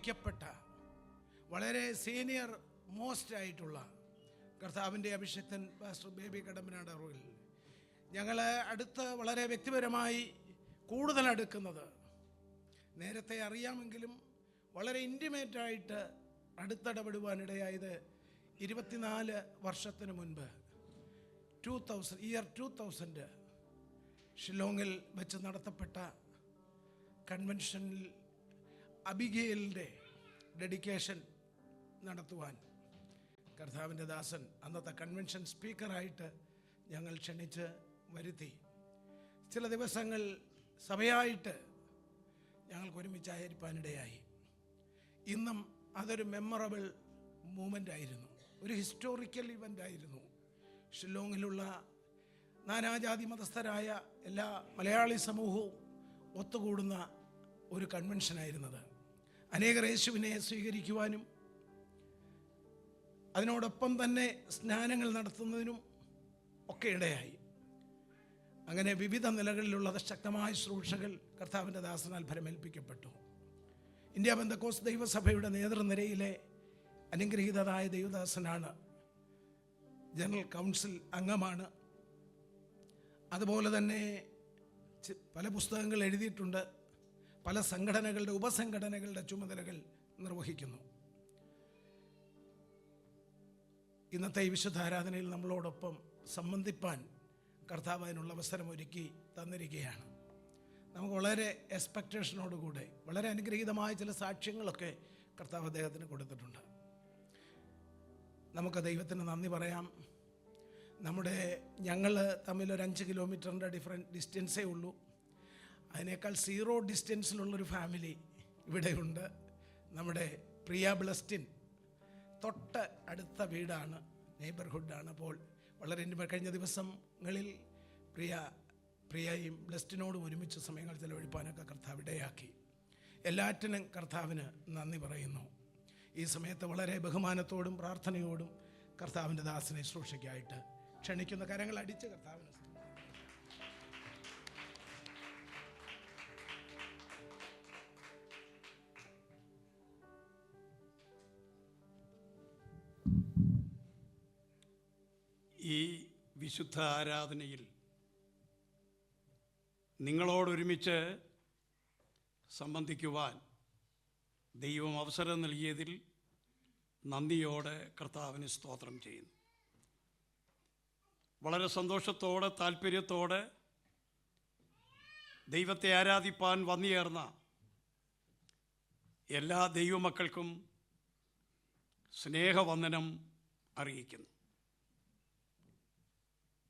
വിളിക്കപ്പെട്ട വളരെ senior most ആയിട്ടുള്ള കർത്താവിൻ്റെ അഭിഷിക്തൻ പാസ്റ്റർ ബേബി കടമ്പനാട് റോയിൽ ഞങ്ങൾ അടുത്ത് വളരെ വ്യക്തിപരമായി കൂടുതൽ അടുക്കുന്നത്, നേരത്തെ അറിയാമെങ്കിലും വളരെ ഇൻറ്റിമേറ്റായിട്ട് അടുത്തിടപെടുവാനിടയായത് 24 വർഷത്തിന് മുൻപ് 2000 ഷിലോങ്ങിൽ വെച്ച് നടത്തപ്പെട്ട കൺവെൻഷനിൽ അബിഗേലിൻ്റെ ഡെഡിക്കേഷൻ നടത്തുവാൻ കർത്താവിൻ്റെ ദാസൻ അന്നത്തെ കൺവെൻഷൻ സ്പീക്കറായിട്ട് ഞങ്ങൾ ക്ഷണിച്ച് വരുത്തി. ചില ദിവസങ്ങൾ സഭയായിട്ട് ഞങ്ങൾക്ക് ഒരുമിച്ച് ആചരിപ്പാനിടയായി. ഇന്നും അതൊരു മെമ്മറബിൾ മൂമെൻ്റ് ആയിരുന്നു, ഒരു ഹിസ്റ്റോറിക്കൽ ഇവൻ്റ് ആയിരുന്നു. ഷില്ലോങ്ങിലുള്ള നാനാജാതി മതസ്ഥരായ എല്ലാ മലയാളി സമൂഹവും ഒത്തുകൂടുന്ന ഒരു കൺവെൻഷനായിരുന്നത്. അനേകർ യേശുവിനെ സ്വീകരിക്കുവാനും അതിനോടൊപ്പം തന്നെ സ്നാനങ്ങൾ നടത്തുന്നതിനും ഒക്കെ ഇടയായി. അങ്ങനെ വിവിധ നിലകളിലുള്ള ശക്തമായ ശുശ്രൂഷകൾ കർത്താവിൻ്റെ ദാസനാൽ ഫലമേൽപ്പിക്കപ്പെട്ടു. ഇന്ത്യ പെന്തക്കോസ്ത് ദൈവസഭയുടെ നേതൃനിരയിലെ അനുഗ്രഹീതനായ ദൈവദാസനാണ്. ജനറൽ കൗൺസിൽ അംഗമാണ്. അതുപോലെ തന്നെ പല പുസ്തകങ്ങൾ എഴുതിയിട്ടുണ്ട്. പല സംഘടനകളുടെ ഉപസംഘടനകളുടെ ചുമതലകൾ നിർവഹിക്കുന്നു. ഇന്നത്തെ ഈ വിശുദ്ധ ആരാധനയിൽ നമ്മളോടൊപ്പം സംബന്ധിപ്പാൻ കർത്താവ് അതിനുള്ള അവസരം ഒരുക്കി തന്നിരിക്കുകയാണ്. നമുക്ക് വളരെ എക്സ്പെക്റ്റേഷനോടുകൂടെ വളരെ അനുഗ്രഹീതമായ ചില സാക്ഷ്യങ്ങളൊക്കെ കർത്താവ് അദ്ദേഹത്തിന് കൊടുത്തിട്ടുണ്ട്. നമുക്ക് ദൈവത്തിന് നന്ദി പറയാം. ഞങ്ങൾ തമ്മിൽ ഒരു 5 കിലോമീറ്ററിൻ്റെ ഡിസ്റ്റൻസേ ഉള്ളൂ. അതിനേക്കാൾ 0 ഡിസ്റ്റൻസിലുള്ളൊരു ഫാമിലി ഇവിടെയുണ്ട്. നമ്മുടെ പ്രിയ ബ്ലസ്റ്റിൻ തൊട്ട് അടുത്ത വീടാണ്, നെയ്ബർഹുഡാണ്. അപ്പോൾ വളരെ കഴിഞ്ഞ ദിവസങ്ങളിൽ പ്രിയയും ബ്ലസ്റ്റിനോടും ഒരുമിച്ച് സമയങ്ങൾ ചെലവഴിപ്പാനൊക്കെ കർത്താവ് ഇടയാക്കി. എല്ലാറ്റിനും കർത്താവിന് നന്ദി പറയുന്നു. ഈ സമയത്ത് വളരെ ബഹുമാനത്തോടും പ്രാർത്ഥനയോടും കർത്താവിൻ്റെ ദാസനെ ശുശ്രൂഷയ്ക്കായിട്ട് ക്ഷണിക്കുന്ന കരങ്ങൾ അടിച്ച് കർത്താവിന് ഈ വിശുദ്ധ ആരാധനയിൽ നിങ്ങളോടൊരുമിച്ച് സംബന്ധിക്കുവാൻ ദൈവം അവസരം നൽകിയതിൽ നന്ദിയോടെ കർത്താവിന് സ്തോത്രം ചെയ്യുന്നു. വളരെ സന്തോഷത്തോടെ താല്പര്യത്തോടെ ദൈവത്തെ ആരാധിപ്പാൻ വന്നുചേർന്ന എല്ലാ ദൈവമക്കൾക്കും സ്നേഹവന്ദനം അറിയിക്കുന്നു.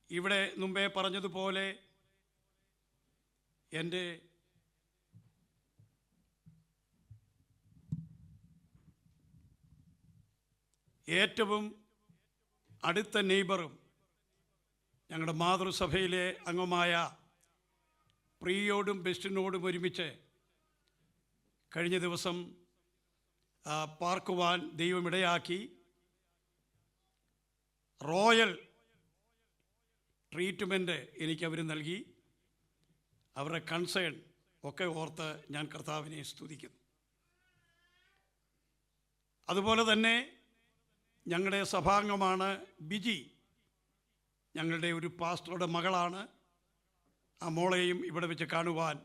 ഇവിടെ മുമ്പേ പറഞ്ഞതുപോലെ എൻ്റെ ഏറ്റവും അടുത്ത നെയ്ബറും ഞങ്ങളുടെ മാതൃസഭയിലെ അംഗമായ പ്രിയയോടും ബെസ്റ്റിനോടും ഒരുമിച്ച് കഴിഞ്ഞ ദിവസം പാർക്കുവാൻ ദൈവമിടയാക്കി. റോയൽ ട്രീറ്റ്മെൻറ്റ് എനിക്കവർ നൽകി. അവരുടെ കൺസേൺ ഒക്കെ ഓർത്ത് ഞാൻ കർത്താവിനെ സ്തുതിക്കുന്നു. അതുപോലെ തന്നെ ഞങ്ങളുടെ സഭാംഗമാണ് ബിജി, ഞങ്ങളുടെ ഒരു പാസ്റ്ററുടെ മകളാണ്. ആ മോളെയും ഇവിടെ വെച്ച് കാണുവാൻ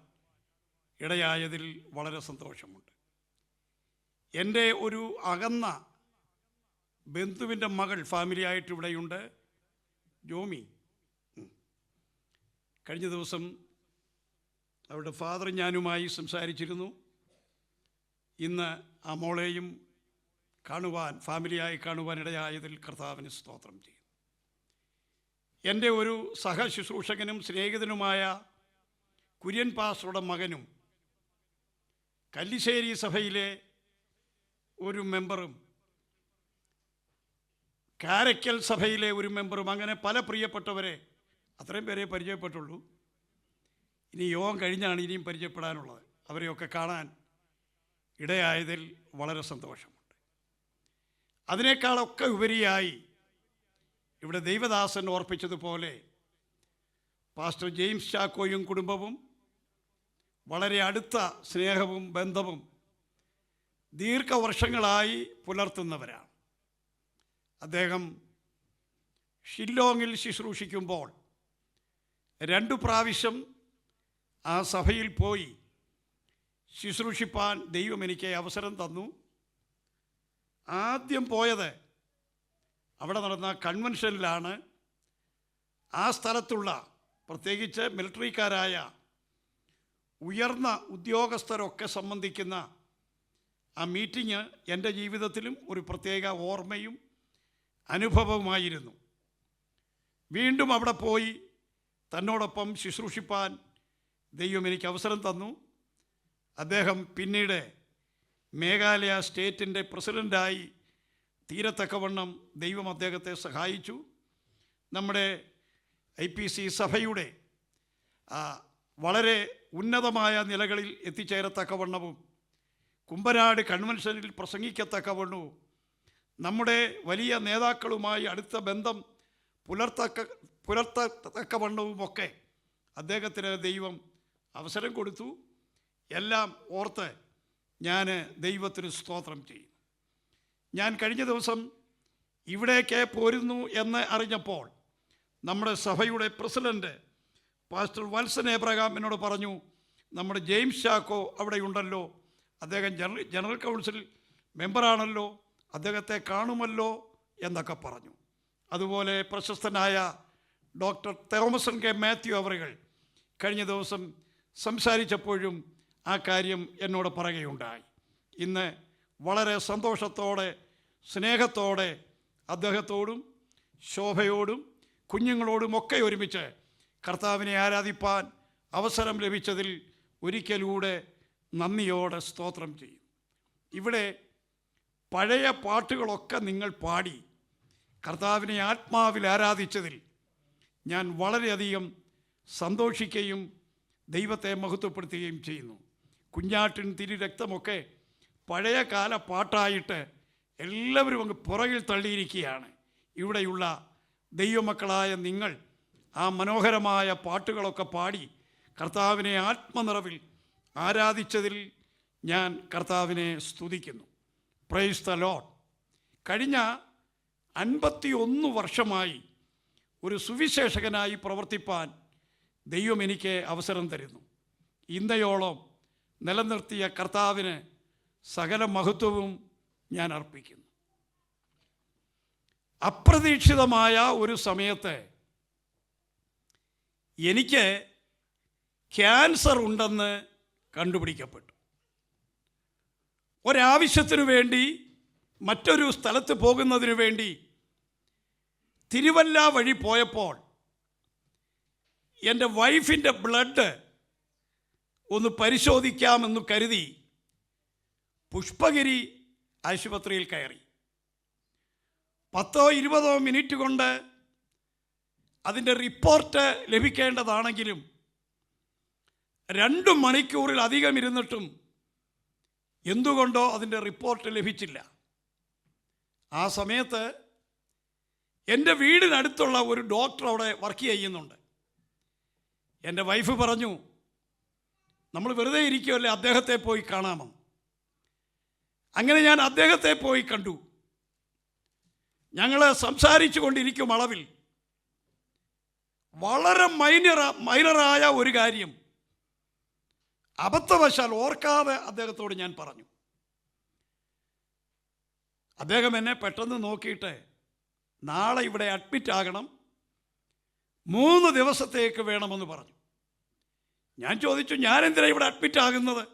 ഇടയായതിൽ വളരെ സന്തോഷമുണ്ട്. എൻ്റെ ഒരു അകന്ന ബന്ധുവിൻ്റെ മകൾ ഫാമിലിയായിട്ട് ഇവിടെയുണ്ട്, ജോമി. കഴിഞ്ഞ ദിവസം അവരുടെ ഫാദർ ഞാനുമായി സംസാരിച്ചിരുന്നു. ഇന്ന് ആ മോളെയും ഫാമിലിയായി കാണുവാൻ ഇടയായതിൽ കർത്താവിന് സ്തോത്രം ചെയ്യും. എൻ്റെ ഒരു സഹശുശ്രൂഷകനും സ്നേഹിതനുമായ കുര്യൻ പാസ്റ്ററുടെ മകനും കല്ലിശ്ശേരി സഭയിലെ ഒരു മെമ്പറും കാരയ്ക്കൽ സഭയിലെ ഒരു മെമ്പറും, അങ്ങനെ പല പ്രിയപ്പെട്ടവരെ, അത്രയും പേരെ പരിചയപ്പെട്ടുള്ളൂ. ഇനി യോഗം കഴിഞ്ഞാണ് ഇനിയും പരിചയപ്പെടാനുള്ളത്. അവരെയൊക്കെ കാണാൻ ഇടയായതിൽ വളരെ സന്തോഷമുണ്ട്. അതിനേക്കാളൊക്കെ ഉപരിയായി ഇവിടെ ദൈവദാസൻ ഓർപ്പിച്ചതുപോലെ പാസ്റ്റർ ജെയിംസ് ചാക്കോയും കുടുംബവും വളരെ അടുത്ത സ്നേഹവും ബന്ധവും ദീർഘവർഷങ്ങളായി പുലർത്തുന്നവരാണ്. അദ്ദേഹം ഷില്ലോങ്ങിൽ ശുശ്രൂഷിക്കുമ്പോൾ 2 പ്രാവശ്യം ആ സഭയിൽ പോയി ശുശ്രൂഷിപ്പാൻ ദൈവം എനിക്ക് അവസരം തന്നു. ആദ്യം പോയത് അവിടെ നടന്ന കൺവെൻഷനിലാണ്. ആ സ്ഥലത്തുള്ള പ്രത്യേകിച്ച് മിലിറ്ററിക്കാരായ ഉയർന്ന ഉദ്യോഗസ്ഥരൊക്കെ സംബന്ധിക്കുന്ന ആ മീറ്റിംഗ് എൻ്റെ ജീവിതത്തിലും ഒരു പ്രത്യേക ഓർമ്മയും അനുഭവവുമായിരുന്നു. വീണ്ടും അവിടെ പോയി തന്നോടൊപ്പം ശുശ്രൂഷിപ്പാൻ ദൈവം എനിക്ക് അവസരം തന്നു. അദ്ദേഹം പിന്നീട് മേഘാലയ സ്റ്റേറ്റിൻ്റെ പ്രസിഡൻ്റായി തീരത്തക്കവണ്ണം ദൈവം അദ്ദേഹത്തെ സഹായിച്ചു. നമ്മുടെ IPC സഭയുടെ വളരെ ഉന്നതമായ നിലകളിൽ എത്തിച്ചേരത്തക്കവണ്ണവും കുമ്പനാട് കൺവെൻഷനിൽ പ്രസംഗിക്കത്തക്കവണ്ണവും നമ്മുടെ വലിയ നേതാക്കളുമായി അടുത്ത ബന്ധം പുലർത്തത്തക്കവണ്ണവുമൊക്കെ അദ്ദേഹത്തിന് ദൈവം അവസരം കൊടുത്തു. എല്ലാം ഓർത്ത് ഞാൻ ദൈവത്തിന് സ്തോത്രം ചെയ്യും. ഞാൻ കഴിഞ്ഞ ദിവസം ഇവിടേക്ക് പോരുന്നു എന്ന് അറിഞ്ഞപ്പോൾ നമ്മുടെ സഭയുടെ പ്രസിഡൻറ്റ് പാസ്റ്റർ വത്സൻ എബ്രഹാം എന്നോട് പറഞ്ഞു, നമ്മുടെ ജെയിംസ് ചാക്കോ അവിടെയുണ്ടല്ലോ, അദ്ദേഹം ജനറൽ കൗൺസിൽ മെമ്പറാണല്ലോ, അദ്ദേഹത്തെ കാണുമല്ലോ എന്നൊക്കെ പറഞ്ഞു. അതുപോലെ പ്രശസ്തനായ ഡോക്ടർ തോമസൻ കെ മാത്യു അവറുകൾ കഴിഞ്ഞ ദിവസം സംസാരിച്ചപ്പോഴും ആ കാര്യം എന്നോട് പറയുകയുണ്ടായി. ഇന്ന് വളരെ സന്തോഷത്തോടെ സ്നേഹത്തോടെ അദ്ദേഹത്തോടും ശോഭയോടും കുഞ്ഞുങ്ങളോടുമൊക്കെ ഒരുമിച്ച് കർത്താവിനെ ആരാധിപ്പാൻ അവസരം ലഭിച്ചതിൽ ഒരിക്കലൂടെ നന്ദിയോടെ സ്തോത്രം ചെയ്യും. ഇവിടെ പഴയ പാട്ടുകളൊക്കെ നിങ്ങൾ പാടി കർത്താവിനെ ആത്മാവിൽ ആരാധിച്ചതിൽ ഞാൻ വളരെയധികം സന്തോഷിക്കുകയും ദൈവത്തെ മഹത്വപ്പെടുത്തുകയും ചെയ്യുന്നു. കുഞ്ഞാട്ടിൻ തിരുരക്തമൊക്കെ പഴയ കാല പാട്ടായിട്ട് എല്ലാവരും അങ്ങ് പുറകിൽ തള്ളിയിരിക്കുകയാണ്. ഇവിടെയുള്ള ദൈവമക്കളായ നിങ്ങൾ ആ മനോഹരമായ പാട്ടുകളൊക്കെ പാടി കർത്താവിനെ ആത്മനിറവിൽ ആരാധിച്ചതിൽ ഞാൻ കർത്താവിനെ സ്തുതിക്കുന്നു. Price the Lord. കഴിഞ്ഞ 51 വർഷമായി ഒരു സുവിശേഷകനായി പ്രവർത്തിപ്പാൻ ദൈവം എനിക്ക് അവസരം തരുന്നു. ഇന്നയോളം നിലനിർത്തിയ കർത്താവിന് സകല മഹത്വവും ഞാൻ അർപ്പിക്കുന്നു. അപ്രതീക്ഷിതമായ ഒരു സമയത്ത് എനിക്ക് ക്യാൻസർ ഉണ്ടെന്ന് കണ്ടുപിടിക്കപ്പെട്ടു. ഒരാവശ്യത്തിനു വേണ്ടി മറ്റൊരു സ്ഥലത്ത് പോകുന്നതിനു വേണ്ടി തിരുവല്ല വഴി പോയപ്പോൾ എൻ്റെ വൈഫിൻ്റെ ബ്ലഡ് ഒന്ന് പരിശോധിക്കാമെന്ന് കരുതി പുഷ്പഗിരി ആശുപത്രിയിൽ കയറി. 10-20 മിനിറ്റ് കൊണ്ട് അതിൻ്റെ റിപ്പോർട്ട് ലഭിക്കേണ്ടതാണെങ്കിലും 2 മണിക്കൂറിലധികം ഇരുന്നിട്ടും എന്തുകൊണ്ടോ അതിൻ്റെ റിപ്പോർട്ട് ലഭിച്ചില്ല. ആ സമയത്ത് എൻ്റെ വീടിനടുത്തുള്ള ഒരു ഡോക്ടർ അവിടെ വർക്ക് ചെയ്യുന്നുണ്ട്. എൻ്റെ വൈഫ് പറഞ്ഞു, നമ്മൾ വെറുതെ ഇരിക്കുമല്ലേ, അദ്ദേഹത്തെ പോയി കാണാമെന്ന്. അങ്ങനെ ഞാൻ അദ്ദേഹത്തെ പോയി കണ്ടു. ഞങ്ങൾ സംസാരിച്ചു കൊണ്ടിരിക്കും അളവിൽ വളരെ മൈനറായ ഒരു കാര്യം അബദ്ധവശാൽ ഓർക്കാതെ അദ്ദേഹത്തോട് ഞാൻ പറഞ്ഞു. അദ്ദേഹം എന്നെ പെട്ടെന്ന് നോക്കിയിട്ട്, നാളെ ഇവിടെ അഡ്മിറ്റ് ആകണം, 3 ദിവസത്തേക്ക് വേണമെന്ന് പറഞ്ഞു. ഞാൻ ചോദിച്ചു, ഞാൻ എന്തിനാണ് ഇവിടെ അഡ്മിറ്റ് ആകുന്നത്?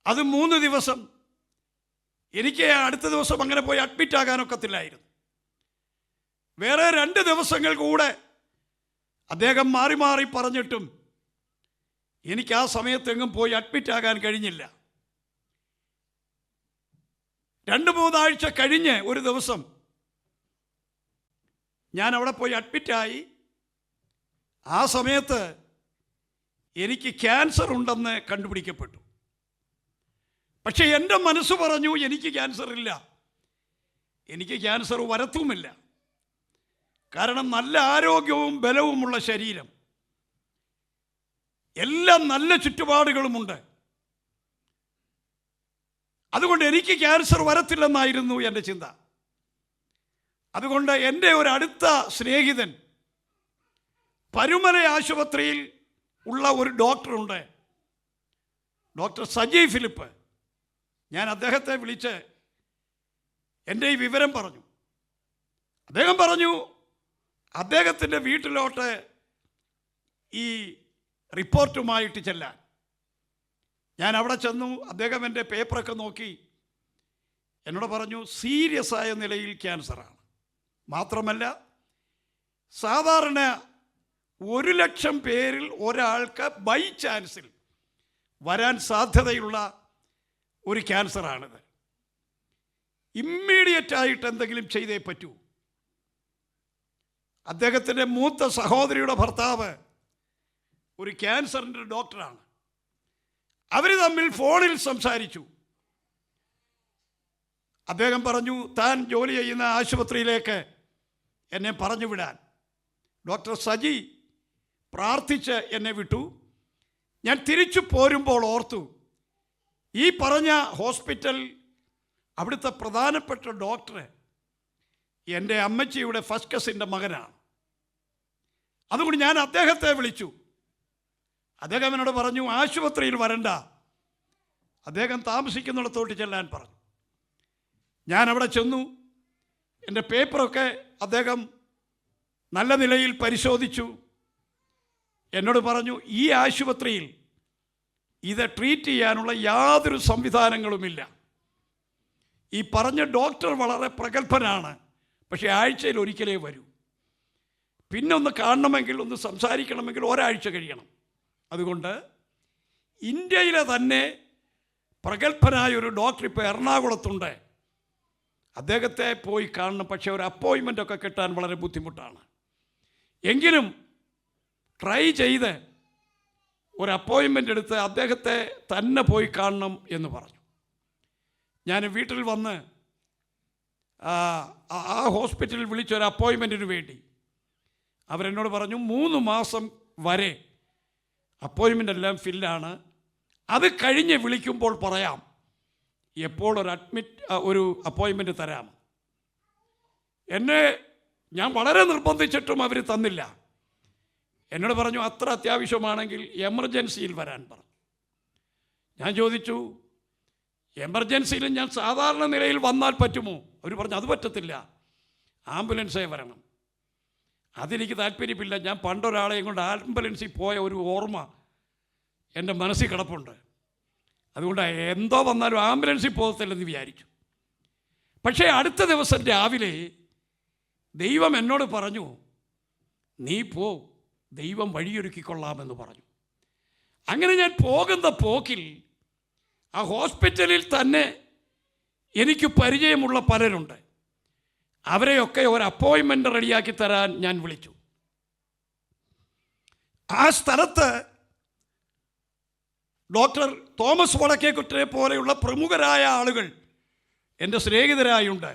അത് 3 ദിവസം. എനിക്ക് അടുത്ത ദിവസം അങ്ങനെ പോയി അഡ്മിറ്റ് ആകാനൊക്കത്തില്ലായിരുന്നു. വേറെ 2 ദിവസങ്ങൾ കൂടെ അദ്ദേഹം മാറി മാറി പറഞ്ഞിട്ടും എനിക്ക് ആ സമയത്തെങ്ങും പോയി അഡ്മിറ്റ് ആകാൻ കഴിഞ്ഞില്ല. 2-3 ആഴ്ച കഴിഞ്ഞ് ഒരു ദിവസം ഞാൻ അവിടെ പോയി അഡ്മിറ്റായി. ആ സമയത്ത് എനിക്ക് ക്യാൻസർ ഉണ്ടെന്ന് കണ്ടുപിടിക്കപ്പെട്ടു. പക്ഷേ എൻ്റെ മനസ്സ് പറഞ്ഞു, എനിക്ക് ക്യാൻസർ ഇല്ല, എനിക്ക് ക്യാൻസർ വരത്തുമില്ല. കാരണം നല്ല ആരോഗ്യവും ബലവുമുള്ള ശരീരം, എല്ലാം നല്ല ചുറ്റുപാടുകളുമുണ്ട്. അതുകൊണ്ട് എനിക്ക് ക്യാൻസർ വരത്തില്ലെന്നായിരുന്നു എൻ്റെ ചിന്ത. അതുകൊണ്ട് എൻ്റെ ഒരു അടുത്ത സ്നേഹിതൻ പരുമല ആശുപത്രിയിൽ ഉള്ള ഒരു ഡോക്ടറുണ്ട്, ഡോക്ടർ സജി ഫിലിപ്പ്. ഞാൻ അദ്ദേഹത്തെ വിളിച്ച് എൻ്റെ ഈ വിവരം പറഞ്ഞു. അദ്ദേഹം പറഞ്ഞു അദ്ദേഹത്തിൻ്റെ വീട്ടിലോട്ട് ഈ റിപ്പോർട്ടുമായിട്ട് ചെല്ലാൻ. ഞാൻ അവിടെ ചെന്നു. അദ്ദേഹം എൻ്റെ പേപ്പറൊക്കെ നോക്കി എന്നോട് പറഞ്ഞു സീരിയസ് ആയ നിലയിൽ ക്യാൻസറാണ്. മാത്രമല്ല സാധാരണ 1,00,000 പേരിൽ ഒരാൾക്ക് ബൈ ചാൻസിൽ വരാൻ സാധ്യതയുള്ള ഒരു ക്യാൻസറാണിത്. ഇമ്മീഡിയറ്റായിട്ട് എന്തെങ്കിലും ചെയ്തേ പറ്റൂ. അദ്ദേഹത്തിൻ്റെ മൂത്ത സഹോദരിയുടെ ഭർത്താവ് ഒരു ക്യാൻസറിൻ്റെ ഡോക്ടറാണ്. അവർ തമ്മിൽ ഫോണിൽ സംസാരിച്ചു. അദ്ദേഹം പറഞ്ഞു താൻ ജോലി ചെയ്യുന്ന ആശുപത്രിയിലേക്ക് എന്നെ പറഞ്ഞു വിടാൻ. ഡോക്ടർ സജി പ്രാർത്ഥിച്ച് എന്നെ വിട്ടു. ഞാൻ തിരിച്ചു പോരുമ്പോൾ ഓർത്തു, ഈ പറഞ്ഞ ഹോസ്പിറ്റൽ അവിടുത്തെ പ്രധാനപ്പെട്ട ഡോക്ടർ എൻ്റെ അമ്മച്ചിയുടെ ഫസ്റ്റ് കസിൻ്റെ മകനാണ്. അതുകൊണ്ട് ഞാൻ അദ്ദേഹത്തെ വിളിച്ചു. അദ്ദേഹം എന്നോട് പറഞ്ഞു ആശുപത്രിയിൽ വരണ്ട, അദ്ദേഹം താമസിക്കുന്നിടത്തോട്ട് ചെല്ലാൻ പറഞ്ഞു. ഞാൻ അവിടെ ചെന്നു. എൻ്റെ പേപ്പറൊക്കെ അദ്ദേഹം നല്ല നിലയിൽ പരിശോധിച്ചു. എന്നോട് പറഞ്ഞു ഈ ആശുപത്രിയിൽ ഇത് ട്രീറ്റ് ചെയ്യാനുള്ള യാതൊരു സംവിധാനങ്ങളുമില്ല. ഈ പറഞ്ഞ ഡോക്ടർ വളരെ പ്രഗത്ഭനാണ്, പക്ഷേ ആഴ്ചയിൽ ഒരിക്കലേ വരൂ. പിന്നെ ഒന്ന് കാണണമെങ്കിൽ ഒന്ന് സംസാരിക്കണമെങ്കിൽ ഒരാഴ്ച കഴിയണം. അതുകൊണ്ട് ഇന്ത്യയിലെ തന്നെ പ്രഗത്ഭനായ ഒരു ഡോക്ടർ ഇപ്പോൾ എറണാകുളത്തുണ്ട്, അദ്ദേഹത്തെ പോയി കാണണം. പക്ഷേ ഒരു അപ്പോയിൻമെൻ്റ് ഒക്കെ കിട്ടാൻ വളരെ ബുദ്ധിമുട്ടാണ്. എങ്കിലും ട്രൈ ചെയ്ത് ഒരു അപ്പോയിൻമെൻ്റ് എടുത്ത് അദ്ദേഹത്തെ തന്നെ പോയി കാണണം എന്ന് പറഞ്ഞു. ഞാൻ വീട്ടിൽ വന്ന് ആ ഹോസ്പിറ്റലിൽ വിളിച്ചൊരു അപ്പോയിൻമെൻറ്റിന് വേണ്ടി അവരെന്നോട് പറഞ്ഞു 3 മാസം വരെ അപ്പോയിൻമെൻ്റ് എല്ലാം ഫില്ലാണ്, അത് കഴിഞ്ഞ് വിളിക്കുമ്പോൾ പറയാം എപ്പോൾ ഒരു അപ്പോയിൻമെൻറ്റ് തരാം. ഞാൻ വളരെ നിർബന്ധിച്ചിട്ടും അവർ തന്നില്ല. എന്നോട് പറഞ്ഞു അത്ര അത്യാവശ്യമാണെങ്കിൽ എമർജൻസിയിൽ വരാൻ പറഞ്ഞു. ഞാൻ ചോദിച്ചു എമർജൻസിയിൽ ഞാൻ സാധാരണ നിലയിൽ വന്നാൽ പറ്റുമോ? അവർ പറഞ്ഞു അത് പറ്റത്തില്ല, ആംബുലൻസേ വരണം. അതെനിക്ക് താല്പര്യമില്ല. ഞാൻ പണ്ടൊരാളെയും കൊണ്ട് ആംബുലൻസിൽ പോയ ഒരു ഓർമ്മ എൻ്റെ മനസ്സിൽ കിടപ്പുണ്ട്. അതുകൊണ്ട് എന്തോ വന്നാലും ആംബുലൻസിൽ പോകത്തില്ലെന്ന് വിചാരിച്ചു. പക്ഷേ അടുത്ത ദിവസം രാവിലെ ദൈവം എന്നോട് പറഞ്ഞു നീ പോ, ദൈവം വഴിയൊരുക്കിക്കൊള്ളാമെന്ന് പറഞ്ഞു. അങ്ങനെ ഞാൻ പോകുന്ന പോക്കിൽ ആ ഹോസ്പിറ്റലിൽ തന്നെ എനിക്ക് പരിചയമുള്ള പലരുണ്ട്. അവരെയൊക്കെ ഒരു അപ്പോയിൻമെൻ്റ് റെഡിയാക്കി തരാൻ ഞാൻ വിളിച്ചു. ആ സ്ഥലത്ത് ഡോക്ടർ തോമസ് വടക്കേക്കുട്ടനെ പോലെയുള്ള പ്രമുഖരായ ആളുകൾ എൻ്റെ സ്നേഹിതരായുണ്ട്.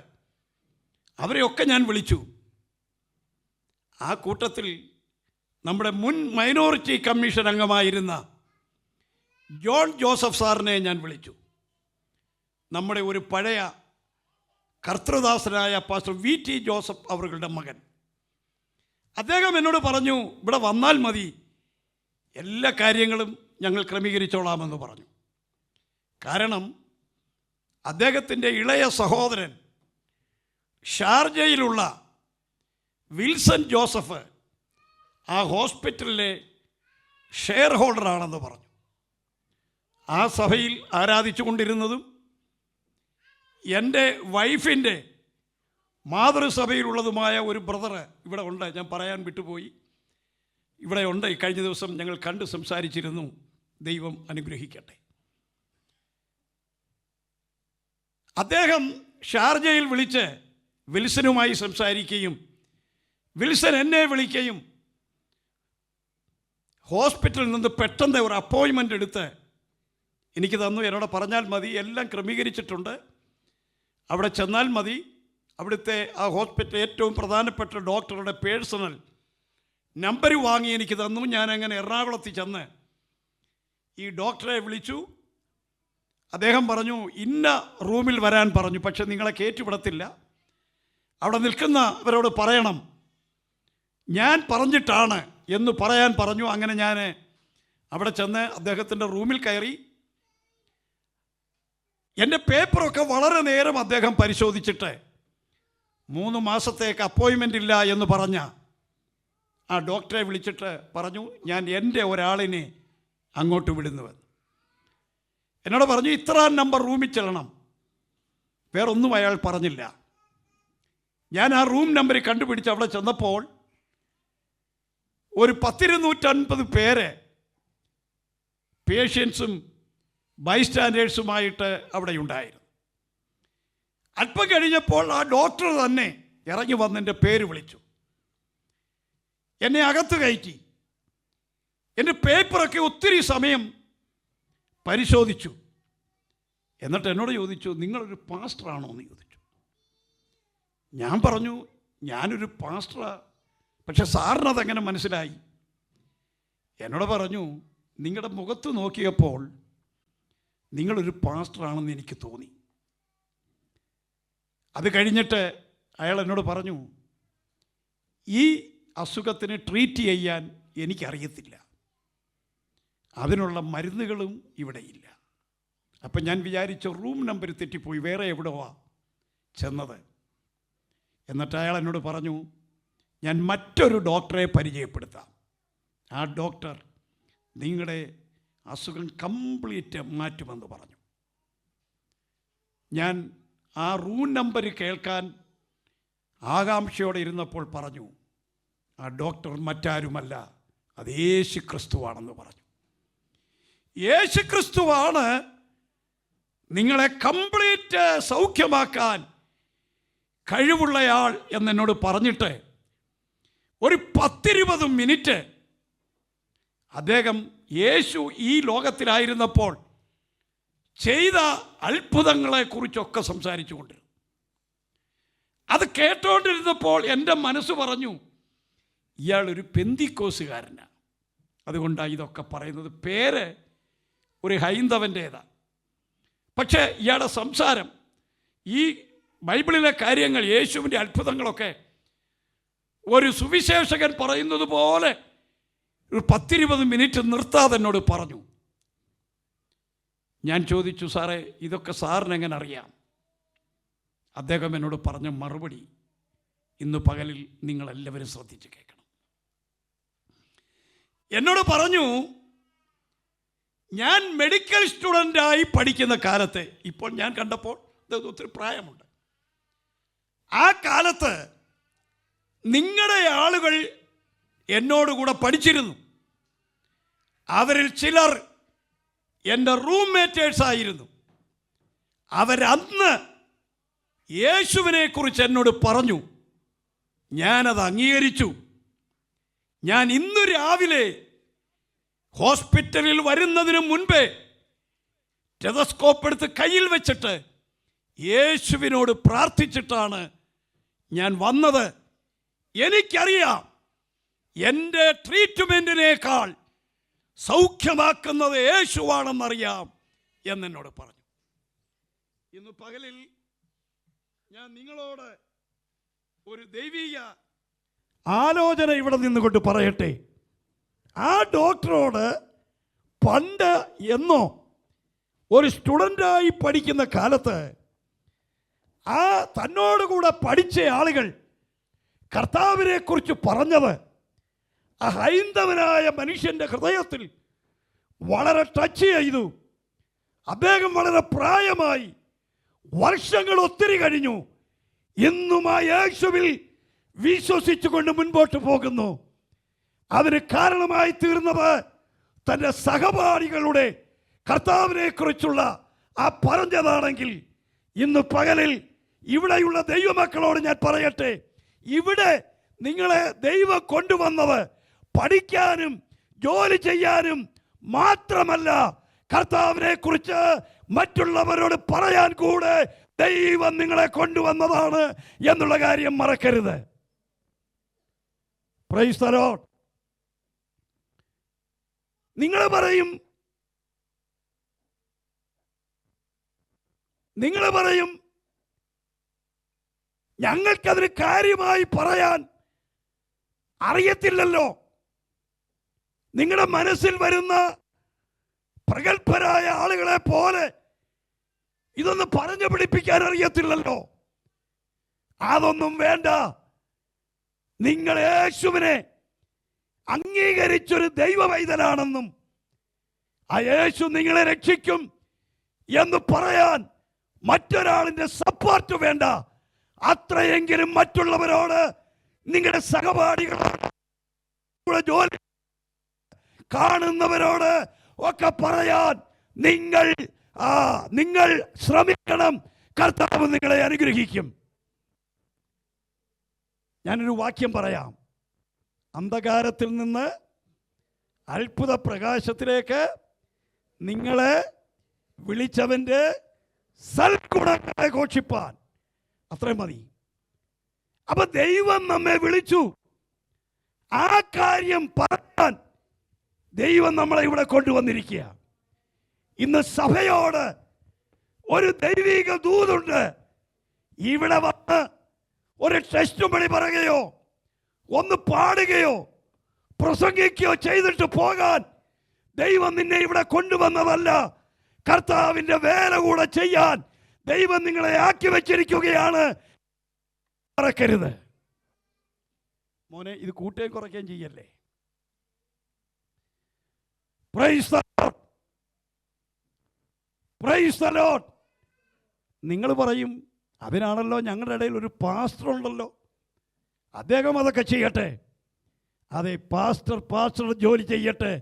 അവരെയൊക്കെ ഞാൻ വിളിച്ചു. ആ കൂട്ടത്തിൽ നമ്മുടെ മുൻ മൈനോറിറ്റി കമ്മീഷൻ അംഗമായിരുന്ന ജോൺ ജോസഫ് സാറിനെ ഞാൻ വിളിച്ചു. നമ്മുടെ ഒരു പഴയ കർത്തൃദാസനായ പാസ്റ്റർ VT ജോസഫ് അവരുടെ മകൻ. അദ്ദേഹം എന്നോട് പറഞ്ഞു ഇവിടെ വന്നാൽ മതി, എല്ലാ കാര്യങ്ങളും ഞങ്ങൾ ക്രമീകരിച്ചോളാമെന്ന് പറഞ്ഞു. കാരണം അദ്ദേഹത്തിൻ്റെ ഇളയ സഹോദരൻ ഷാർജയിലുള്ള വിൽസൺ ജോസഫ് ആ ഹോസ്പിറ്റലിലെ ഷെയർ ഹോൾഡറാണെന്ന് പറഞ്ഞു. ആ സഭയിൽ ആരാധിച്ചു കൊണ്ടിരുന്നതും എൻ്റെ വൈഫിൻ്റെ മാതൃസഭയിലുള്ളതുമായ ഒരു ബ്രദർ ഇവിടെ ഉണ്ട്, ഞാൻ പറയാൻ വിട്ടുപോയി, ഇവിടെ ഉണ്ട്. കഴിഞ്ഞ ദിവസം ഞങ്ങൾ കണ്ട് സംസാരിച്ചിരുന്നു. ദൈവം അനുഗ്രഹിക്കട്ടെ. അദ്ദേഹം ഷാർജയിൽ വിളിച്ച് വിൽസനുമായി സംസാരിക്കുകയും വിൽസൺ എന്നെ വിളിക്കുകയും ഹോസ്പിറ്റലിൽ നിന്ന് പെട്ടെന്ന് ഒരു അപ്പോയിൻമെൻ്റ് എടുത്ത് എനിക്ക് തന്നു. എന്നോട് പറഞ്ഞാൽ മതി, എല്ലാം ക്രമീകരിച്ചിട്ടുണ്ട്, അവിടെ ചെന്നാൽ മതി. അവിടുത്തെ ആ ഹോസ്പിറ്റൽ ഏറ്റവും പ്രധാനപ്പെട്ട ഡോക്ടറുടെ പേഴ്സണൽ നമ്പർ വാങ്ങി എനിക്ക് തന്നു. ഞാൻ അങ്ങനെ എറണാകുളത്ത് ചെന്ന് ഈ ഡോക്ടറെ വിളിച്ചു. അദ്ദേഹം പറഞ്ഞു ഇന്ന റൂമിൽ വരാൻ പറഞ്ഞു, പക്ഷെ നിങ്ങളെ കയറ്റിവിടത്തില്ല, അവിടെ നിൽക്കുന്നവരോട് പറയണം ഞാൻ പറഞ്ഞിട്ടാണ് എന്ന് പറയാൻ പറഞ്ഞു. അങ്ങനെ ഞാൻ അവിടെ ചെന്ന് അദ്ദേഹത്തിൻ്റെ റൂമിൽ കയറി. എൻ്റെ പേപ്പറൊക്കെ വളരെ നേരം അദ്ദേഹം പരിശോധിച്ചിട്ട് 3 മാസത്തേക്ക് അപ്പോയിൻമെൻ്റ് ഇല്ല എന്ന് പറഞ്ഞ ആ ഡോക്ടറെ വിളിച്ചിട്ട് പറഞ്ഞു ഞാൻ എൻ്റെ ഒരാളിനെ അങ്ങോട്ട് വിടുന്നുവെന്ന്. എന്നോട് പറഞ്ഞു ഇത്ര നമ്പർ റൂമിൽ ചെല്ലണം. വേറൊന്നും അയാൾ പറഞ്ഞില്ല. ഞാൻ ആ റൂം നമ്പർ കണ്ടുപിടിച്ച് അവിടെ ചെന്നപ്പോൾ ഒരു 100-150 പേര് പേഷ്യൻസും ബൈസ്റ്റാൻഡേഴ്സുമായിട്ട് അവിടെ ഉണ്ടായിരുന്നു. അല്പം കഴിഞ്ഞപ്പോൾ ആ ഡോക്ടർ തന്നെ ഇറങ്ങി വന്ന് എൻ്റെ പേര് വിളിച്ചു. എന്നെ അകത്ത് കയറ്റി. എൻ്റെ പേപ്പറൊക്കെ ഒത്തിരി സമയം പരിശോധിച്ചു. എന്നിട്ട് എന്നോട് ചോദിച്ചു നിങ്ങളൊരു പാസ്റ്ററാണോ എന്ന് ചോദിച്ചു. ഞാൻ പറഞ്ഞു ഞാനൊരു പാസ്റ്ററാ, പക്ഷെ സാറിനതെങ്ങനെ മനസ്സിലായി? എന്നോട് പറഞ്ഞു നിങ്ങളുടെ മുഖത്ത് നോക്കിയപ്പോൾ നിങ്ങളൊരു പാസ്റ്ററാണെന്ന് എനിക്ക് തോന്നി. അത് കഴിഞ്ഞിട്ട് അയാൾ എന്നോട് പറഞ്ഞു ഈ അസുഖത്തിന് ട്രീറ്റ് ചെയ്യാൻ എനിക്കറിയത്തില്ല, അതിനുള്ള മരുന്നുകളും ഇവിടെയില്ല. അപ്പം ഞാൻ വിചാരിച്ചു റൂം നമ്പർ തെറ്റിപ്പോയി, വേറെ എവിടെയാ ചെന്നത്. എന്നിട്ട് അയാൾ എന്നോട് പറഞ്ഞു ഞാൻ മറ്റൊരു ഡോക്ടറെ പരിചയപ്പെടുത്താം, ആ ഡോക്ടർ നിങ്ങളുടെ അസുഖം കംപ്ലീറ്റ് മാറ്റുമെന്ന് പറഞ്ഞു. ഞാൻ ആ റൂം നമ്പർ കേൾക്കാൻ ആകാംക്ഷയോടെ ഇരുന്നപ്പോൾ പറഞ്ഞു ആ ഡോക്ടർ മറ്റാരുമല്ല, അത് യേശു ക്രിസ്തുവാണെന്ന് പറഞ്ഞു. യേശു ക്രിസ്തുവാണ് നിങ്ങളെ കംപ്ലീറ്റ് സൗഖ്യമാക്കാൻ കഴിവുള്ളയാൾ എന്നെന്നോട് പറഞ്ഞിട്ട് ഒരു 10-20 മിനിറ്റ് അദ്ദേഹം യേശു ഈ ലോകത്തിലായിരുന്നപ്പോൾ ചെയ്ത അത്ഭുതങ്ങളെക്കുറിച്ചൊക്കെ സംസാരിച്ചു കൊണ്ടിരുന്നു. അത് കേട്ടോണ്ടിരുന്നപ്പോൾ എൻ്റെ മനസ്സ് പറഞ്ഞു ഇയാളൊരു പെന്തിക്കോസുകാരനാണ്, അതുകൊണ്ടാണ് ഇതൊക്കെ പറയുന്നത്. പേര് ഒരു ഹൈന്ദവൻ്റേതാണ്, പക്ഷേ ഇയാളുടെ സംസാരം ഈ ബൈബിളിലെ കാര്യങ്ങൾ യേശുവിൻ്റെ അത്ഭുതങ്ങളൊക്കെ ഒരു സുവിശേഷകൻ പറയുന്നത് പോലെ ഒരു 10-20 മിനിറ്റ് നിർത്താതെ എന്നോട് പറഞ്ഞു. ഞാൻ ചോദിച്ചു സാറേ ഇതൊക്കെ സാറിനെങ്ങനെ അറിയാം? അദ്ദേഹം എന്നോട് പറഞ്ഞ മറുപടി ഇന്ന് പകലിൽ നിങ്ങളെല്ലാവരും ശ്രദ്ധിച്ച് കേൾക്കണം. എന്നോട് പറഞ്ഞു ഞാൻ മെഡിക്കൽ സ്റ്റുഡൻ്റായി പഠിക്കുന്ന കാലത്ത്, ഇപ്പോൾ ഞാൻ കണ്ടപ്പോൾ ഒത്തിരി പ്രായമുണ്ട്, ആ കാലത്ത് നിങ്ങളുടെ ആളുകൾ എന്നോടുകൂടെ പഠിച്ചിരുന്നു. അവരിൽ ചിലർ എൻ്റെ റൂംമേറ്റേഴ്സായിരുന്നു. അവരന്ന് യേശുവിനെ കുറിച്ച് എന്നോട് പറഞ്ഞു. ഞാനത് അംഗീകരിച്ചു. ഞാൻ ഇന്നു രാവിലെ ഹോസ്പിറ്റലിൽ വരുന്നതിന് മുൻപേ ടെലസ്കോപ്പ് എടുത്ത് കയ്യിൽ വെച്ചിട്ട് യേശുവിനോട് പ്രാർത്ഥിച്ചിട്ടാണ് ഞാൻ വന്നത്. എനിക്കറിയാം എൻ്റെ ട്രീറ്റ്മെൻറ്റിനേക്കാൾ സൗഖ്യമാക്കുന്നത് യേശുവാണെന്നറിയാം എന്നെന്നോട് പറഞ്ഞു. ഇന്ന് പകലിൽ ഞാൻ നിങ്ങളോട് ഒരു ദൈവീക ആലോചന ഇവിടെ നിന്നുകൊണ്ട് പറയട്ടെ. ആ ഡോക്ടറോട് പണ്ട് എന്നോ ഒരു സ്റ്റുഡൻ്റായി പഠിക്കുന്ന കാലത്ത് ആ തന്നോടുകൂടെ പഠിച്ച ആളുകൾ കർത്താവിനെ കുറിച്ച് പറഞ്ഞത് ആ ഹൈന്ദവനായ മനുഷ്യൻ്റെ ഹൃദയത്തിൽ വളരെ ടച്ച് ചെയ്തു. അദ്ദേഹം വളരെ പ്രായമായി, വർഷങ്ങൾ ഒത്തിരി കഴിഞ്ഞു, ഇന്നും ആ യേശുവിൽ വിശ്വസിച്ചുകൊണ്ട് മുൻപോട്ട് പോകുന്നു. അതിന് കാരണമായി തീർന്നത് തൻ്റെ സഹപാഠികളുടെ കർത്താവിനെ കുറിച്ചുള്ള ആ പറഞ്ഞതാണെങ്കിൽ ഇന്ന് പകലിൽ ഇവിടെയുള്ള ദൈവമക്കളോട് ഞാൻ പറയട്ടെ, ഇവിടെ നിങ്ങളെ ദൈവം കൊണ്ടുവന്നത് പഠിക്കാനും ജോലി ചെയ്യാനും മാത്രമല്ല, കർത്താവിനെ കുറിച്ച് മറ്റുള്ളവരോട് പറയാൻ കൂടെ ദൈവം നിങ്ങളെ കൊണ്ടുവന്നതാണ് എന്നുള്ള കാര്യം മറക്കരുത്. Praise the Lord. നിങ്ങൾ പറയും നിങ്ങൾ പറയും ഞങ്ങൾക്കതിന് കാര്യമായി പറയാൻ അറിയത്തില്ലല്ലോ. നിങ്ങളുടെ മനസ്സിൽ വരുന്ന പ്രഗത്ഭരായ ആളുകളെ പോലെ ഇതൊന്ന് പറഞ്ഞു പിടിപ്പിക്കാൻ അറിയത്തില്ലല്ലോ. അതൊന്നും വേണ്ട. നിങ്ങൾ യേശുവിനെ അംഗീകരിച്ചൊരു ദൈവവൈതലാണെന്നും ആ യേശു നിങ്ങളെ രക്ഷിക്കും എന്ന് പറയാൻ മറ്റൊരാളിന്റെ സപ്പോർട്ട് വേണ്ട. അത്രയെങ്കിലും മറ്റുള്ളവരോട്, നിങ്ങളുടെ സഹപാഠികളോട്, ജോലി കാണുന്നവരോട് ഒക്കെ പറയാൻ നിങ്ങൾ ശ്രമിക്കണം. കർത്താവ് നിങ്ങളെ അനുഗ്രഹിക്കും. ഞാനൊരു വാക്യം പറയാം. അന്ധകാരത്തിൽ നിന്ന് അത്ഭുത പ്രകാശത്തിലേക്ക് നിങ്ങളെ വിളിച്ചവന്റെ സൽഗുണങ്ങളെ ഘോഷിപ്പാൻ. അത്രയും മതി. അപ്പൊ ദൈവം നമ്മെ വിളിച്ചു. ആ കാര്യം പറയാൻ ദൈവം നമ്മളെ ഇവിടെ കൊണ്ടുവന്നിരിക്കുക. ഇന്ന് സഭയോട് ഒരു ദൈവിക ദൂതുണ്ട്. ഇവിടെ വന്ന് ഒരു ടെസ്റ്റ് മണി പറയുകയോ ഒന്ന് പാടുകയോ പ്രസംഗിക്കുകയോ ചെയ്തിട്ട് പോകാൻ ദൈവം നിന്നെ ഇവിടെ കൊണ്ടുവന്നതല്ല. കർത്താവിന്റെ വേല കൂടെ ചെയ്യാൻ ദൈവം നിങ്ങളെ ആക്കി വെച്ചിരിക്കുകയാണ്. മറക്കരുത് മോനെ. ഇത് കൂട്ടുകയും കുറയ്ക്കുകയും ചെയ്യല്ലേ. Praise the Lord, praise the Lord. നിങ്ങൾ പറയും അതിനാണല്ലോ ഞങ്ങളുടെ ഇടയിൽ ഒരു പാസ്റ്റർ ഉണ്ടല്ലോ, അദ്ദേഹം അതൊക്കെ ചെയ്യട്ടെ. അതെ, പാസ്റ്റർ ജോലി ചെയ്യട്ടെ.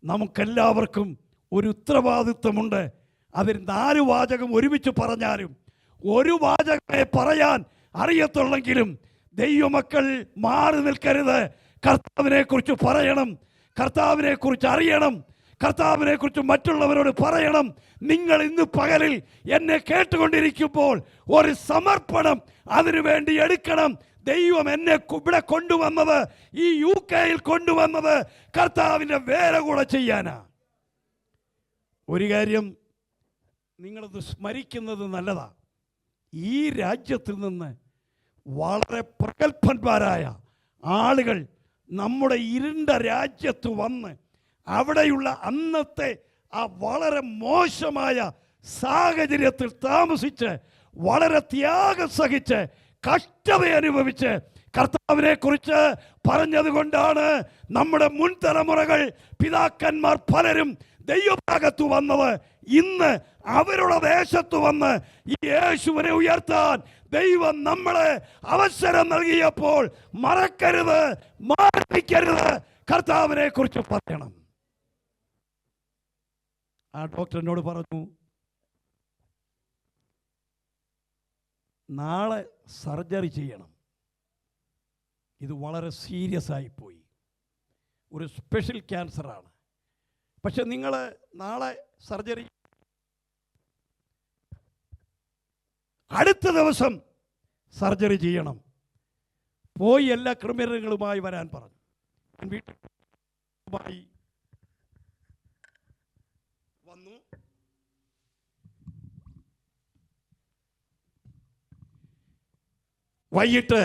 നമുക്കെല്ലാവർക്കും ഒരു ഉത്തരവാദിത്വമുണ്ട്. അതിൽ 4 വാചകം ഒരുമിച്ച് പറഞ്ഞാലും ഒരു വാചകമേ പറയാൻ അറിയത്തുള്ളെങ്കിലും ദൈവമക്കൾ മാറി നിൽക്കരുത്. കർത്താവിനെ കുറിച്ച് പറയണം, കർത്താവിനെ കുറിച്ച് അറിയണം, കർത്താവിനെ കുറിച്ച് മറ്റുള്ളവരോട് പറയണം. നിങ്ങൾ ഇന്ന് പകലിൽ എന്നെ കേട്ടുകൊണ്ടിരിക്കുമ്പോൾ ഒരു സമർപ്പണം അതിനുവേണ്ടി എടുക്കണം. ദൈവം എന്നെ ഇവിടെ കൊണ്ടുവന്നത്, ഈ UK-യിൽ കൊണ്ടുവന്നത് കർത്താവിൻ്റെ വേല കൂടെ ചെയ്യാനാ. ഒരു കാര്യം നിങ്ങളത് സ്മരിക്കുന്നത് നല്ലതാ. ഈ രാജ്യത്തിൽ നിന്ന് വളരെ പ്രഗത്ഭന്മാരായ ആളുകൾ നമ്മുടെ ഇരുണ്ട രാജ്യത്ത് വന്ന് അവിടെയുള്ള അന്നത്തെ ആ വളരെ മോശമായ സാഹചര്യത്തിൽ താമസിച്ച് വളരെ ത്യാഗം സഹിച്ച് കഷ്ടത അനുഭവിച്ച് കർത്താവിനെ കുറിച്ച് പറഞ്ഞത് കൊണ്ടാണ് നമ്മുടെ മുൻ തലമുറകൾ, പിതാക്കന്മാർ പലരും ദൈവഭാഗത്ത് വന്നത്. ഇന്ന് അവരുടെ ദേശത്ത് വന്ന് ഈ യേശുവിനെ ഉയർത്താൻ ദൈവം നമ്മളെ അവസരം നൽകിയപ്പോൾ മറക്കരുത്, മാറിക്കരുത്, കർത്താവിനെ കുറിച്ച് പറയണം. ആ ഡോക്ടർ എന്നോട് പറഞ്ഞു, നാളെ സർജറി ചെയ്യണം, ഇത് വളരെ സീരിയസ് ആയിപ്പോയി, ഒരു സ്പെഷ്യൽ ക്യാൻസറാണ്. പക്ഷെ നിങ്ങൾ നാളെ സർജറി, അടുത്ത ദിവസം സർജറി ചെയ്യണം, പോയി എല്ലാ ക്രിമിനലുകളുമായി വരാൻ പറഞ്ഞു. വീട്ടിൽ വന്നു. വൈകിട്ട്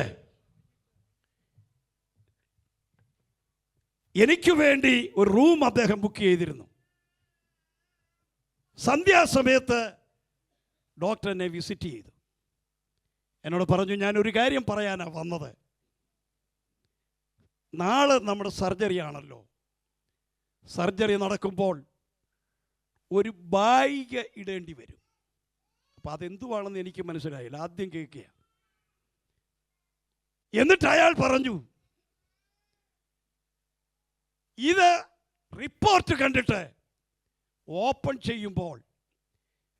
എനിക്ക് വേണ്ടി ഒരു റൂം അദ്ദേഹം ബുക്ക് ചെയ്തിരുന്നു. സന്ധ്യാസമയത്ത് ഡോക്ടർ എന്നെ വിസിറ്റ് ചെയ്തു. എന്നോട് പറഞ്ഞു, ഞാനൊരു കാര്യം പറയാനാണ് വന്നത്. നാളെ നമ്മുടെ സർജറി ആണല്ലോ. സർജറി നടക്കുമ്പോൾ ഒരു ബായിക ഇടേണ്ടി വരും. അപ്പം അതെന്തുവാണെന്ന് എനിക്ക് മനസ്സിലായില്ല. ആദ്യം കേൾക്കുക. എന്നിട്ട് അയാൾ പറഞ്ഞു, ഇത് റിപ്പോർട്ട് കണ്ടിട്ട് ഓപ്പൺ ചെയ്യുമ്പോൾ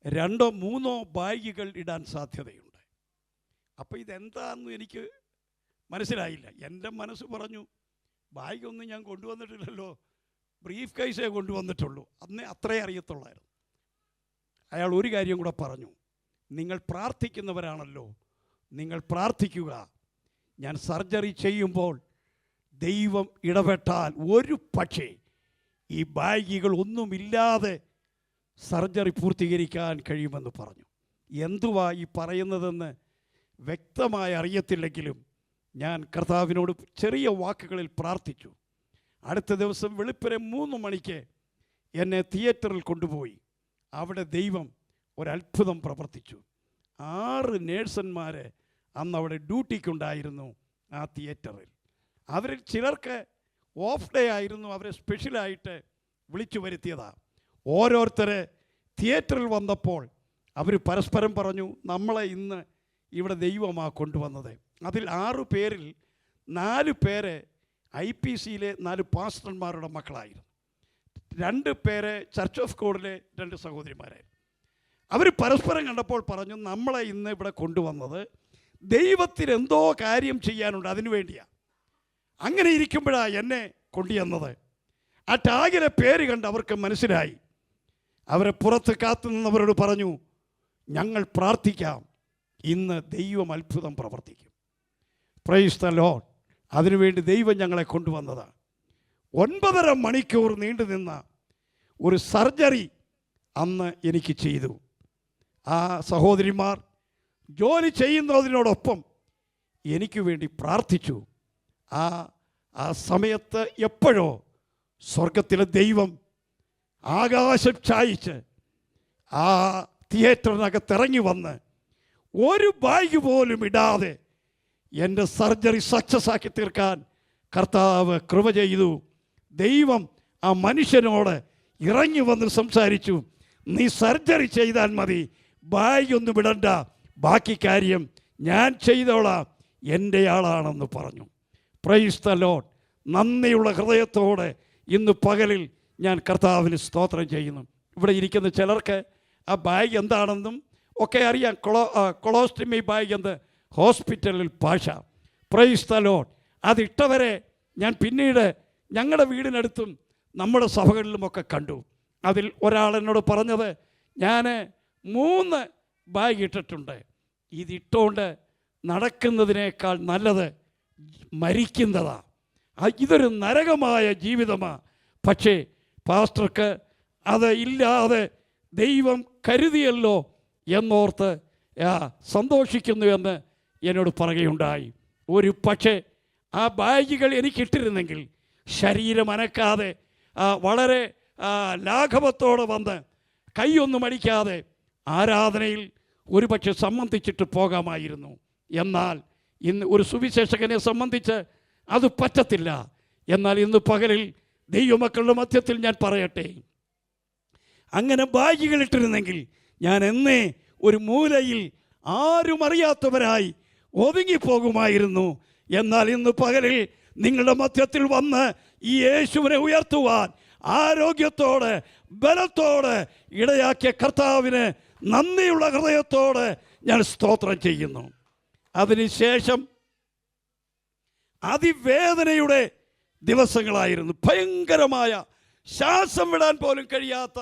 2 or 3 ബാഗുകൾ ഇടാൻ സാധ്യതയുണ്ട്. അപ്പോൾ ഇതെന്താണെന്ന് എനിക്ക് മനസ്സിലായില്ല. എൻ്റെ മനസ്സ് പറഞ്ഞു, ബാഗൊന്നും ഞാൻ കൊണ്ടുവന്നിട്ടില്ലല്ലോ, ബ്രീഫ് കേസേ കൊണ്ടുവന്നിട്ടുള്ളൂ. അന്നേ അത്രേ അറിയത്തുള്ളായിരുന്നു. അയാൾ ഒരു കാര്യം കൂടെ പറഞ്ഞു, നിങ്ങൾ പ്രാർത്ഥിക്കുന്നവരാണല്ലോ, നിങ്ങൾ പ്രാർത്ഥിക്കുക. ഞാൻ സർജറി ചെയ്യുമ്പോൾ ദൈവം ഇടപെട്ടാൽ ഒരു പക്ഷേ ഈ ബാഗുകൾ ഒന്നുമില്ലാതെ സർജറി പൂർത്തീകരിക്കാൻ കഴിയുമെന്ന് പറഞ്ഞു. എന്തുവാ ഈ പറയുന്നതെന്ന് വ്യക്തമായി അറിയത്തില്ലെങ്കിലും ഞാൻ കർത്താവിനോട് ചെറിയ വാക്കുകളിൽ പ്രാർത്ഥിച്ചു. അടുത്ത ദിവസം വെളുപ്പിനെ 3 മണിക്ക് എന്നെ തിയേറ്ററിൽ കൊണ്ടുപോയി. അവിടെ ദൈവം ഒരത്ഭുതം പ്രവർത്തിച്ചു. 6 നേഴ്സന്മാർ അന്ന് അവിടെ ഡ്യൂട്ടിക്കുണ്ടായിരുന്നു ആ തിയേറ്ററിൽ. അവരിൽ ചിലർക്ക് ഓഫ് ഡേ ആയിരുന്നു, അവരെ സ്പെഷ്യലായിട്ട് വിളിച്ചു വരുത്തിയതാണ്. ഓരോരുത്തരെ തിയേറ്ററിൽ വന്നപ്പോൾ അവർ പരസ്പരം പറഞ്ഞു, നമ്മളെ ഇന്ന് ഇവിടെ ദൈവമാണ് കൊണ്ടുവന്നത്. അതിൽ 6 പേരിൽ 4 പേര് IPCയിലെ 4 പാസ്റ്റർമാരുടെ മക്കളായിരുന്നു. 2 പേര് ചർച്ച് ഓഫ് ഗോഡിലെ 2 സഹോദരിമാരായിരുന്നു. അവർ പരസ്പരം കണ്ടപ്പോൾ പറഞ്ഞു, നമ്മളെ ഇന്ന് ഇവിടെ കൊണ്ടുവന്നത് ദൈവത്തിന് എന്തോ കാര്യം ചെയ്യാനുണ്ട്, അതിനു വേണ്ടിയാണ്. അങ്ങനെ ഇരിക്കുമ്പോഴാണ് എന്നെ കൊണ്ടുവന്നത്. ആ ടാഗിലെ പേര് കണ്ട് അവർക്ക് മനസ്സിലായി. അവരെ പുറത്ത് കാത്തു നിന്നവരോട് പറഞ്ഞു, ഞങ്ങൾ പ്രാർത്ഥിക്കാം, ഇന്ന് ദൈവം അത്ഭുതം പ്രവർത്തിക്കും. Price the Lord. അതിനുവേണ്ടി ദൈവം ഞങ്ങളെ കൊണ്ടുവന്നതാണ്. 9.5 മണിക്കൂർ നീണ്ടു നിന്ന ഒരു സർജറി അന്ന് എനിക്ക് ചെയ്തു. ആ സഹോദരിമാർ ജോലി ചെയ്യുന്നതിനോടൊപ്പം എനിക്ക് വേണ്ടി പ്രാർത്ഥിച്ചു. ആ സമയത്ത് എപ്പോഴോ സ്വർഗത്തിലെ ദൈവം ആകാശം ചായിച്ച് ആ തിയേറ്ററിനകത്തിറങ്ങി വന്ന് ഒരു ബാഗ് പോലും ഇടാതെ എൻ്റെ സർജറി സക്സസ് ആക്കി തീർക്കാൻ കർത്താവ് കൃപ ചെയ്തു. ദൈവം ആ മനുഷ്യനോട് ഇറങ്ങി വന്ന് സംസാരിച്ചു, നീ സർജറി ചെയ്താൽ മതി, ബാഗ് ഒന്നും ഇടണ്ട, ബാക്കി കാര്യം ഞാൻ ചെയ്തോളാം, എൻ്റെ ആളാണെന്ന് പറഞ്ഞു. Praise the lord. നന്ദിയുള്ള ഹൃദയത്തോടെ ഇന്ന് പകലിൽ ഞാൻ കർത്താവിന് സ്തോത്രം ചെയ്യുന്നു. ഇവിടെ ഇരിക്കുന്ന ചിലർക്ക് ആ ബാഗ് എന്താണെന്നും ഒക്കെ അറിയാം. കൊളോസ്റ്റമി ബാഗ് എന്ന് ഹോസ്പിറ്റലിൽ ഭാഷ. Price the Lord. അതിട്ടവരെ ഞാൻ പിന്നീട് ഞങ്ങളുടെ വീടിനടുത്തും നമ്മുടെ സഭകളിലുമൊക്കെ കണ്ടു. അതിൽ ഒരാൾ എന്നോട് പറഞ്ഞത്, ഞാൻ 3 ബാഗ് ഇട്ടിട്ടുണ്ട്, ഇതിട്ടുകൊണ്ട് നടക്കുന്നതിനേക്കാൾ നല്ലത് മരിക്കുന്നതാണ്, ഇതൊരു നരകമായ ജീവിതമാണ്. പക്ഷേ പാസ്റ്റർക്ക് അത് ഇല്ലാതെ ദൈവം കരുതിയല്ലോ എന്നോർത്ത് സന്തോഷിക്കുന്നു എന്ന് എന്നോട് പറയുകയുണ്ടായി. ഒരു പക്ഷേ ആ ബാഗുകൾ എനിക്കിട്ടിരുന്നെങ്കിൽ ശരീരം അനക്കാതെ വളരെ ലാഘവത്തോടെ വന്ന് കൈയൊന്നും അടിക്കാതെ ആരാധനയിൽ ഒരു പക്ഷെ സംബന്ധിച്ചിട്ട് പോകാമായിരുന്നു. എന്നാൽ ഇന്ന് ഒരു സുവിശേഷകനെ സംബന്ധിച്ച് അത് പറ്റത്തില്ല. എന്നാൽ ഇന്ന് പകലിൽ ദൈവമക്കളുടെ മധ്യത്തിൽ ഞാൻ പറയട്ടെ, അങ്ങനെ ബാഗുകൾ ഇട്ടിരുന്നെങ്കിൽ ഞാൻ എന്നേ ഒരു മൂലയിൽ ആരും അറിയാത്തവരായി ഒതുങ്ങിപ്പോകുമായിരുന്നു. എന്നാൽ ഇന്ന് പകലിൽ നിങ്ങളുടെ മധ്യത്തിൽ വന്ന് ഈ യേശുവിനെ ഉയർത്തുവാൻ ആരോഗ്യത്തോടെ ബലത്തോടെ ഇടയാക്കിയ കർത്താവിന് നന്ദിയുള്ള ഹൃദയത്തോടെ ഞാൻ സ്തോത്രം ചെയ്യുന്നു. അതിനുശേഷം അതിവേദനയുടെ ദിവസങ്ങളായിരുന്നു. ഭയങ്കരമായ ശ്വാസം വിടാൻ പോലും കഴിയാത്ത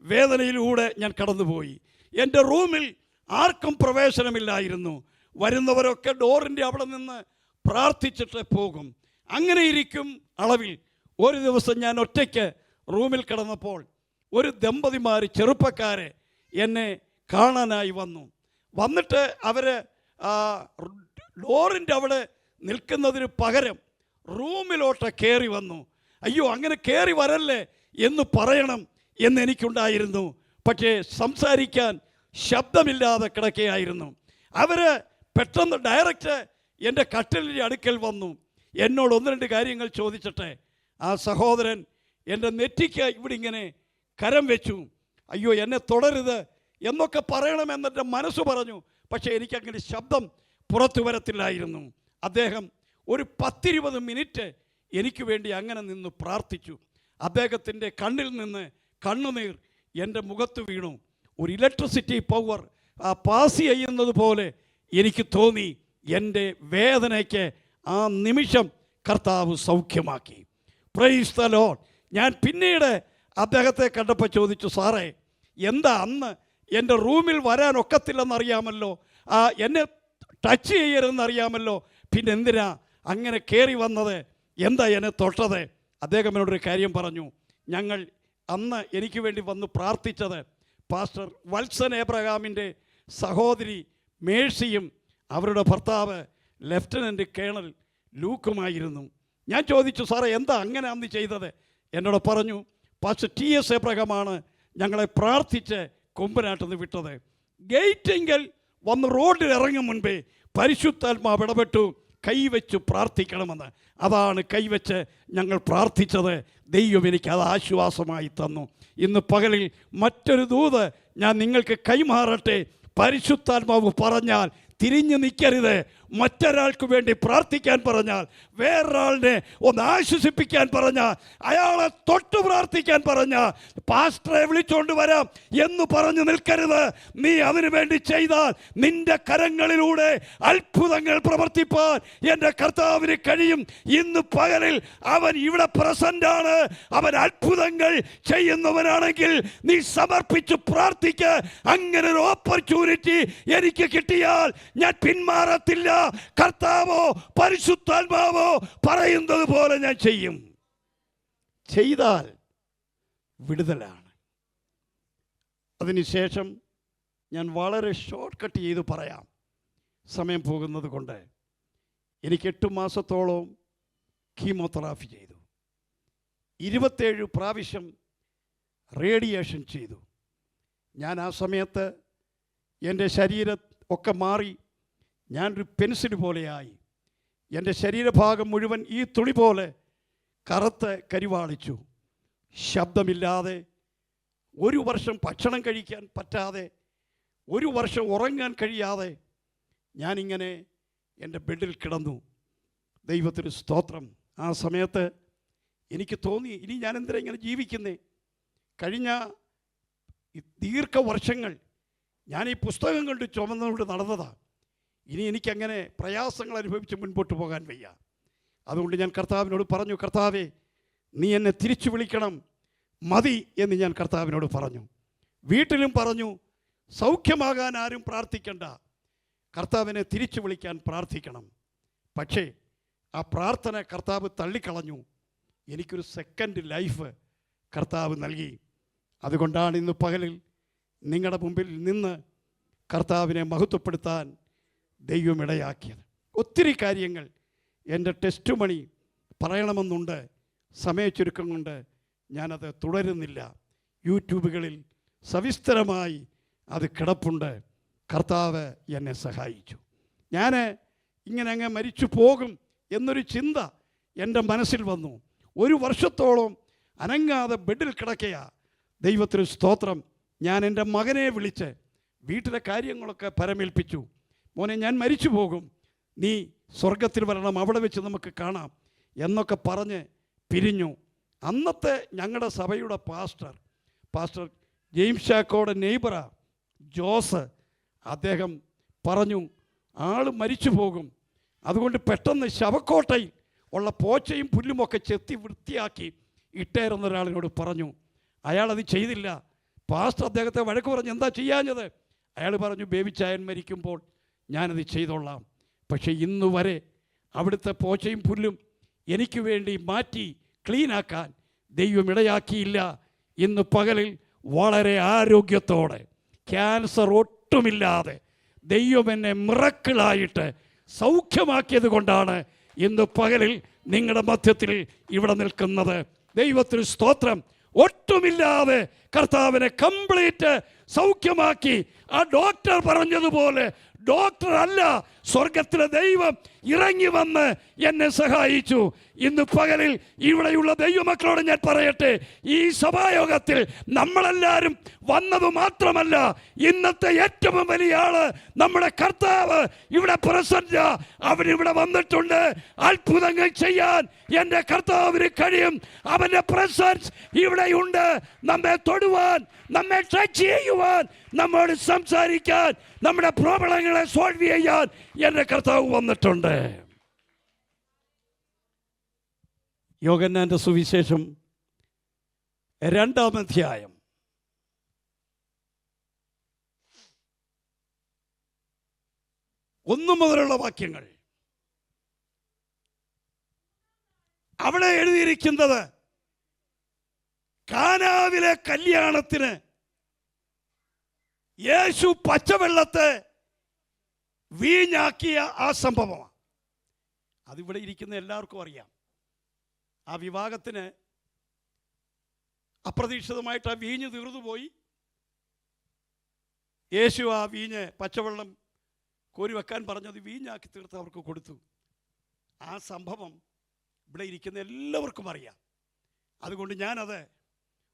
വേദനയിലൂടെ ഞാൻ കടന്നുപോയി. എൻ്റെ റൂമിൽ ആർക്കും പ്രവേശനമില്ലായിരുന്നു. വരുന്നവരൊക്കെ ഡോറിൻ്റെ അവിടെ നിന്ന് പ്രാർത്ഥിച്ചിട്ട് പോകും. അങ്ങനെ ഇരിക്കും അളവിൽ ഒരു ദിവസം ഞാൻ ഒറ്റയ്ക്ക് റൂമിൽ കിടന്നപ്പോൾ ഒരു ദമ്പതിമാർ ചെറുപ്പക്കാരെ എന്നെ കാണാനായി വന്നിട്ട് അവർ ഡോറിൻ്റെ അവിടെ നിൽക്കുന്നതിന് പകരം റൂമിലോട്ട് കയറി വന്നു. അയ്യോ, അങ്ങനെ കയറി വരല്ലേ എന്ന് പറയണം എന്നെനിക്കുണ്ടായിരുന്നു. പക്ഷേ സംസാരിക്കാൻ ശബ്ദമില്ലാതെ കിടക്കുകയായിരുന്നു. അവർ പെട്ടെന്ന് ഡയറക്റ്റ് എൻ്റെ കട്ടിലിൻ്റെ അടുക്കൽ വന്നു. എന്നോട് 1-2 കാര്യങ്ങൾ ചോദിച്ചിട്ട് ആ സഹോദരൻ എൻ്റെ നെറ്റിക്ക് ഇവിടെ ഇങ്ങനെ കരം വെച്ചു. അയ്യോ, എന്നെ തുടരുത് എന്നൊക്കെ പറയണമെന്നെൻ്റെ മനസ്സ് പറഞ്ഞു. പക്ഷേ എനിക്കങ്ങനെ ശബ്ദം പുറത്തു വരത്തില്ലായിരുന്നു. അദ്ദേഹം ഒരു 10-20 മിനിറ്റ് എനിക്ക് വേണ്ടി അങ്ങനെ നിന്ന് പ്രാർത്ഥിച്ചു. അദ്ദേഹത്തിൻ്റെ കണ്ണിൽ നിന്ന് കണ്ണുനീർ എൻ്റെ മുഖത്ത് വീണു. ഒരു ഇലക്ട്രിസിറ്റി പവർ പാസ് ചെയ്യുന്നത് പോലെ എനിക്ക് തോന്നി. എൻ്റെ വേദനയ്ക്ക് ആ നിമിഷം കർത്താവ് സൗഖ്യമാക്കി. Praise the lord. ഞാൻ പിന്നീട് അദ്ദേഹത്തെ കണ്ടപ്പോൾ ചോദിച്ചു, സാറേ എന്താ അന്ന് എൻ്റെ റൂമിൽ വരാൻ ഒക്കത്തില്ലെന്നറിയാമല്ലോ, എന്നെ ടച്ച് ചെയ്യരുതെന്നറിയാമല്ലോ, പിന്നെ എന്തിനാ അങ്ങനെ കയറി വന്നത്, എന്താ എന്നെ തൊട്ടത്? അദ്ദേഹം എന്നോടൊരു കാര്യം പറഞ്ഞു. ഞങ്ങൾ അന്ന് എനിക്ക് വേണ്ടി വന്ന് പ്രാർത്ഥിച്ചത് പാസ്റ്റർ വത്സൻ എബ്രഹാമിൻ്റെ സഹോദരി മേഴ്സിയും അവരുടെ ഭർത്താവ് ലെഫ്റ്റനൻ്റ് കേണൽ ലൂക്കുമായിരുന്നു. ഞാൻ ചോദിച്ചു, സാറേ എന്താ അങ്ങനെ അന്ന് ചെയ്തത്? എന്നോട് പറഞ്ഞു, പാസ്റ്റർ TS എബ്രഹാമാണ് ഞങ്ങളെ പ്രാർത്ഥിച്ച് കൊമ്പനാട്ടെന്ന് വിട്ടത്. ഗേറ്റിങ്കൽ വന്ന് റോഡിൽ ഇറങ്ങും മുൻപേ പരിശുദ്ധാത്മാവ് ഇടപെട്ടു, കൈവച്ച് പ്രാർത്ഥിക്കണമെന്ന്. അതാണ് കൈവച്ച് ഞങ്ങൾ പ്രാർത്ഥിച്ചത്. ദൈവം എനിക്ക് അത് ആശ്വാസമായി തന്നു. ഇന്ന് പകലിൽ മറ്റൊരു ദൂത് ഞാൻ നിങ്ങൾക്ക് കൈമാറട്ടെ. പരിശുദ്ധാത്മാവ് പറഞ്ഞാൽ തിരിഞ്ഞു നിൽക്കരുത്. മറ്റൊരാൾക്ക് വേണ്ടി പ്രാർത്ഥിക്കാൻ പറഞ്ഞാൽ, വേറൊരാളിനെ ഒന്ന് ആശ്വസിപ്പിക്കാൻ പറഞ്ഞാൽ, അയാളെ തൊട്ട് പ്രാർത്ഥിക്കാൻ പറഞ്ഞാൽ, പാസ്റ്ററെ വിളിച്ചുകൊണ്ട് വരാം എന്ന് പറഞ്ഞു നിൽക്കരുത്. നീ അതിനു വേണ്ടി ചെയ്താൽ നിന്റെ കരങ്ങളിലൂടെ അത്ഭുതങ്ങൾ പ്രവർത്തിപ്പാൻ എൻ്റെ കർത്താവിന് കഴിയും. ഇന്ന് പകലിൽ അവൻ ഇവിടെ പ്രസൻ്റാണ്. അവൻ അത്ഭുതങ്ങൾ ചെയ്യുന്നവനാണെങ്കിൽ നീ സമർപ്പിച്ച് പ്രാർത്ഥിക്ക. അങ്ങനെ ഒരു ഓപ്പർച്യൂണിറ്റി എനിക്ക് കിട്ടിയാൽ ഞാൻ പിന്മാറത്തില്ല. കർത്താവോ പരിശുദ്ധാത്മാവോ പറയുന്നത് പോലെ ഞാൻ ചെയ്യും. ചെയ്താൽ വിടുതലാണ്. അതിനുശേഷം ഞാൻ വളരെ ഷോർട്ട് കട്ട് ചെയ്ത് പറയാം, സമയം പോകുന്നത് കൊണ്ട്. എനിക്ക് 8 മാസത്തോളം കീമോതെറാപ്പി ചെയ്തു. 27 പ്രാവശ്യം റേഡിയേഷൻ ചെയ്തു. ഞാൻ ആ സമയത്ത് എൻ്റെ ശരീരം ഒക്കെ മാറി ഞാനൊരു പെൻസിൽ പോലെയായി. എൻ്റെ ശരീരഭാഗം മുഴുവൻ ഈ തുണി പോലെ കറുത്ത് കരിവാളിച്ചു. ശബ്ദമില്ലാതെ, 1 വർഷം ഭക്ഷണം കഴിക്കാൻ പറ്റാതെ, 1 വർഷം ഉറങ്ങാൻ കഴിയാതെ ഞാനിങ്ങനെ എൻ്റെ ബെഡിൽ കിടന്നു. ദൈവത്തിന് സ്തോത്രം. ആ സമയത്ത് എനിക്ക് തോന്നി, ഇനി ഞാൻ എന്തിനാ ഇങ്ങനെ ജീവിക്കുന്നേ? കഴിഞ്ഞ ദീർഘവർഷങ്ങൾ ഞാൻ ഈ പുസ്തകം കൊണ്ട് ചുമന്നുകൊണ്ട് നടന്നതാണ്. ഇനി എനിക്കങ്ങനെ പ്രയാസങ്ങൾ അനുഭവിച്ച് മുൻപോട്ട് പോകാൻ വയ്യ. അതുകൊണ്ട് ഞാൻ കർത്താവിനോട് പറഞ്ഞു, കർത്താവേ നീ എന്നെ തിരിച്ചു വിളിക്കണം, മതി എന്ന് ഞാൻ കർത്താവിനോട് പറഞ്ഞു. വീട്ടിലും പറഞ്ഞു, സൗഖ്യമാകാൻ ആരും പ്രാർത്ഥിക്കണ്ട, കർത്താവിനെ തിരിച്ചു വിളിക്കാൻ പ്രാർത്ഥിക്കണം. പക്ഷേ ആ പ്രാർത്ഥന കർത്താവ് തള്ളിക്കളഞ്ഞു. എനിക്കൊരു സെക്കൻഡ് ലൈഫ് കർത്താവ് നൽകി. അതുകൊണ്ടാണ് ഇന്ന് പകലിൽ നിങ്ങളുടെ മുമ്പിൽ നിന്ന് കർത്താവിനെ മഹത്വപ്പെടുത്താൻ ദൈവം ഇടയാക്കിയത്. ഒത്തിരി കാര്യങ്ങൾ എൻ്റെ ടെസ്റ്റ് മണി പറയണമെന്നുണ്ട്. സമയച്ചുരുക്കം കൊണ്ട് ഞാനത് തുടരുന്നില്ല. യൂട്യൂബുകളിൽ സവിസ്തരമായി അത് കിടപ്പുണ്ട്. കർത്താവ് എന്നെ സഹായിച്ചു. ഞാൻ ഇങ്ങനെ അങ്ങ് മരിച്ചു പോകും എന്നൊരു ചിന്ത എൻ്റെ മനസ്സിൽ വന്നു. 1 വർഷത്തോളം അനങ്ങാതെ ബെഡിൽ കിടക്കയാ. ദൈവത്തിന് സ്തോത്രം. ഞാൻ എൻ്റെ മകനെ വിളിച്ച് വീട്ടിലെ കാര്യങ്ങളൊക്കെ പരമേൽപ്പിച്ചു. മോനെ, ഞാൻ മരിച്ചു പോകും, നീ സ്വർഗത്തിൽ വരണം, അവിടെ വെച്ച് നമുക്ക് കാണാം എന്നൊക്കെ പറഞ്ഞ് പിരിഞ്ഞു. അന്നത്തെ ഞങ്ങളുടെ സഭയുടെ പാസ്റ്റർ ജെയിംസ് ചാക്കോയുടെ നെയ്ബറാ ജോസ്, അദ്ദേഹം പറഞ്ഞു ആൾ മരിച്ചു പോകും, അതുകൊണ്ട് പെട്ടെന്ന് ശവക്കോട്ടയിൽ ഉള്ള പോച്ചയും പുല്ലുമൊക്കെ ചെത്തി വൃത്തിയാക്കി ഇട്ടേരുന്ന ഒരാളിനോട് പറഞ്ഞു. അയാളത് ചെയ്തില്ല. പാസ്റ്റർ അദ്ദേഹത്തെ വഴക്ക് പറഞ്ഞു, എന്താ ചെയ്യാഞ്ഞത്? അയാൾ പറഞ്ഞു, ബേബിച്ചായൻ മരിക്കുമ്പോൾ ഞാനത് ചെയ്തോളാം. പക്ഷേ ഇന്ന് വരെ അവിടുത്തെ പോച്ചയും പുല്ലും എനിക്ക് വേണ്ടി മാറ്റി ക്ലീനാക്കാൻ ദൈവം ഇടയാക്കിയില്ല. ഇന്ന് പകലിൽ വളരെ ആരോഗ്യത്തോടെ, ക്യാൻസർ ഒട്ടുമില്ലാതെ ദൈവം എന്നെ മിറക്കിളായിട്ട് സൗഖ്യമാക്കിയത് കൊണ്ടാണ് ഇന്ന് പകലിൽ നിങ്ങളുടെ മധ്യത്തിൽ ഇവിടെ നിൽക്കുന്നത്. ദൈവത്തിന് സ്തോത്രം. ഒട്ടുമില്ലാതെ കർത്താവിനെ കംപ്ലീറ്റ് സൗഖ്യമാക്കി. ആ ഡോക്ടർ പറഞ്ഞതുപോലെ ഡോക്ടർ അല്ല, സ്വർഗത്തിലെ ദൈവം ഇറങ്ങി വന്ന് എന്നെ സഹായിച്ചു. ഇന്ന് പകലിൽ ഇവിടെയുള്ള ദൈവമക്കളോട് ഞാൻ പറയട്ടെ, ഈ സഭായോഗത്തിൽ നമ്മളെല്ലാവരും വന്നത് മാത്രമല്ല, ഇന്നത്തെ ഏറ്റവും വലിയ ആള് നമ്മുടെ കർത്താവ് ഇവിടെ പ്രസന്റ്. അവനിവിടെ വന്നിട്ടുണ്ട്. അത്ഭുതങ്ങൾ ചെയ്യാൻ എൻ്റെ കർത്താവിന് കഴിയും. അവൻ്റെ പ്രസൻസ് ഇവിടെയുണ്ട്. നമ്മെ തൊടുവാൻ, നമ്മെ ടച്ച് ചെയ്യുവാൻ, നമ്മോട് സംസാരിക്കാൻ, നമ്മുടെ പ്രോബ്ലങ്ങളെ സോൾവ് ചെയ്യാൻ എൻ്റെ കർത്താവ് വന്നിട്ടുണ്ട്. യോഹന്നാന്റെ സുവിശേഷം 2-ാം അധ്യായം 1 മുതലുള്ള വാക്യങ്ങൾ. അവിടെ എഴുതിയിരിക്കുന്നത്, കാനാവിലെ കല്യാണത്തിന് യേശു പച്ചവെള്ളത്തെ വീഞ്ഞാക്കിയ ആ സംഭവമാണ്. അതിവിടെ ഇരിക്കുന്ന എല്ലാവർക്കും അറിയാം. ആ വിവാഹത്തിന് അപ്രതീക്ഷിതമായിട്ട് ആ വീഞ്ഞ് തീർന്നുപോയി. യേശു ആ വീഞ്ഞ് പച്ചവെള്ളം കോരി വെക്കാൻ പറഞ്ഞത് വീഞ്ഞാക്കി തീർത്ത് അവർക്ക് കൊടുത്തു. ആ സംഭവം ഇവിടെ ഇരിക്കുന്ന എല്ലാവർക്കും അറിയാം. അതുകൊണ്ട് ഞാനത്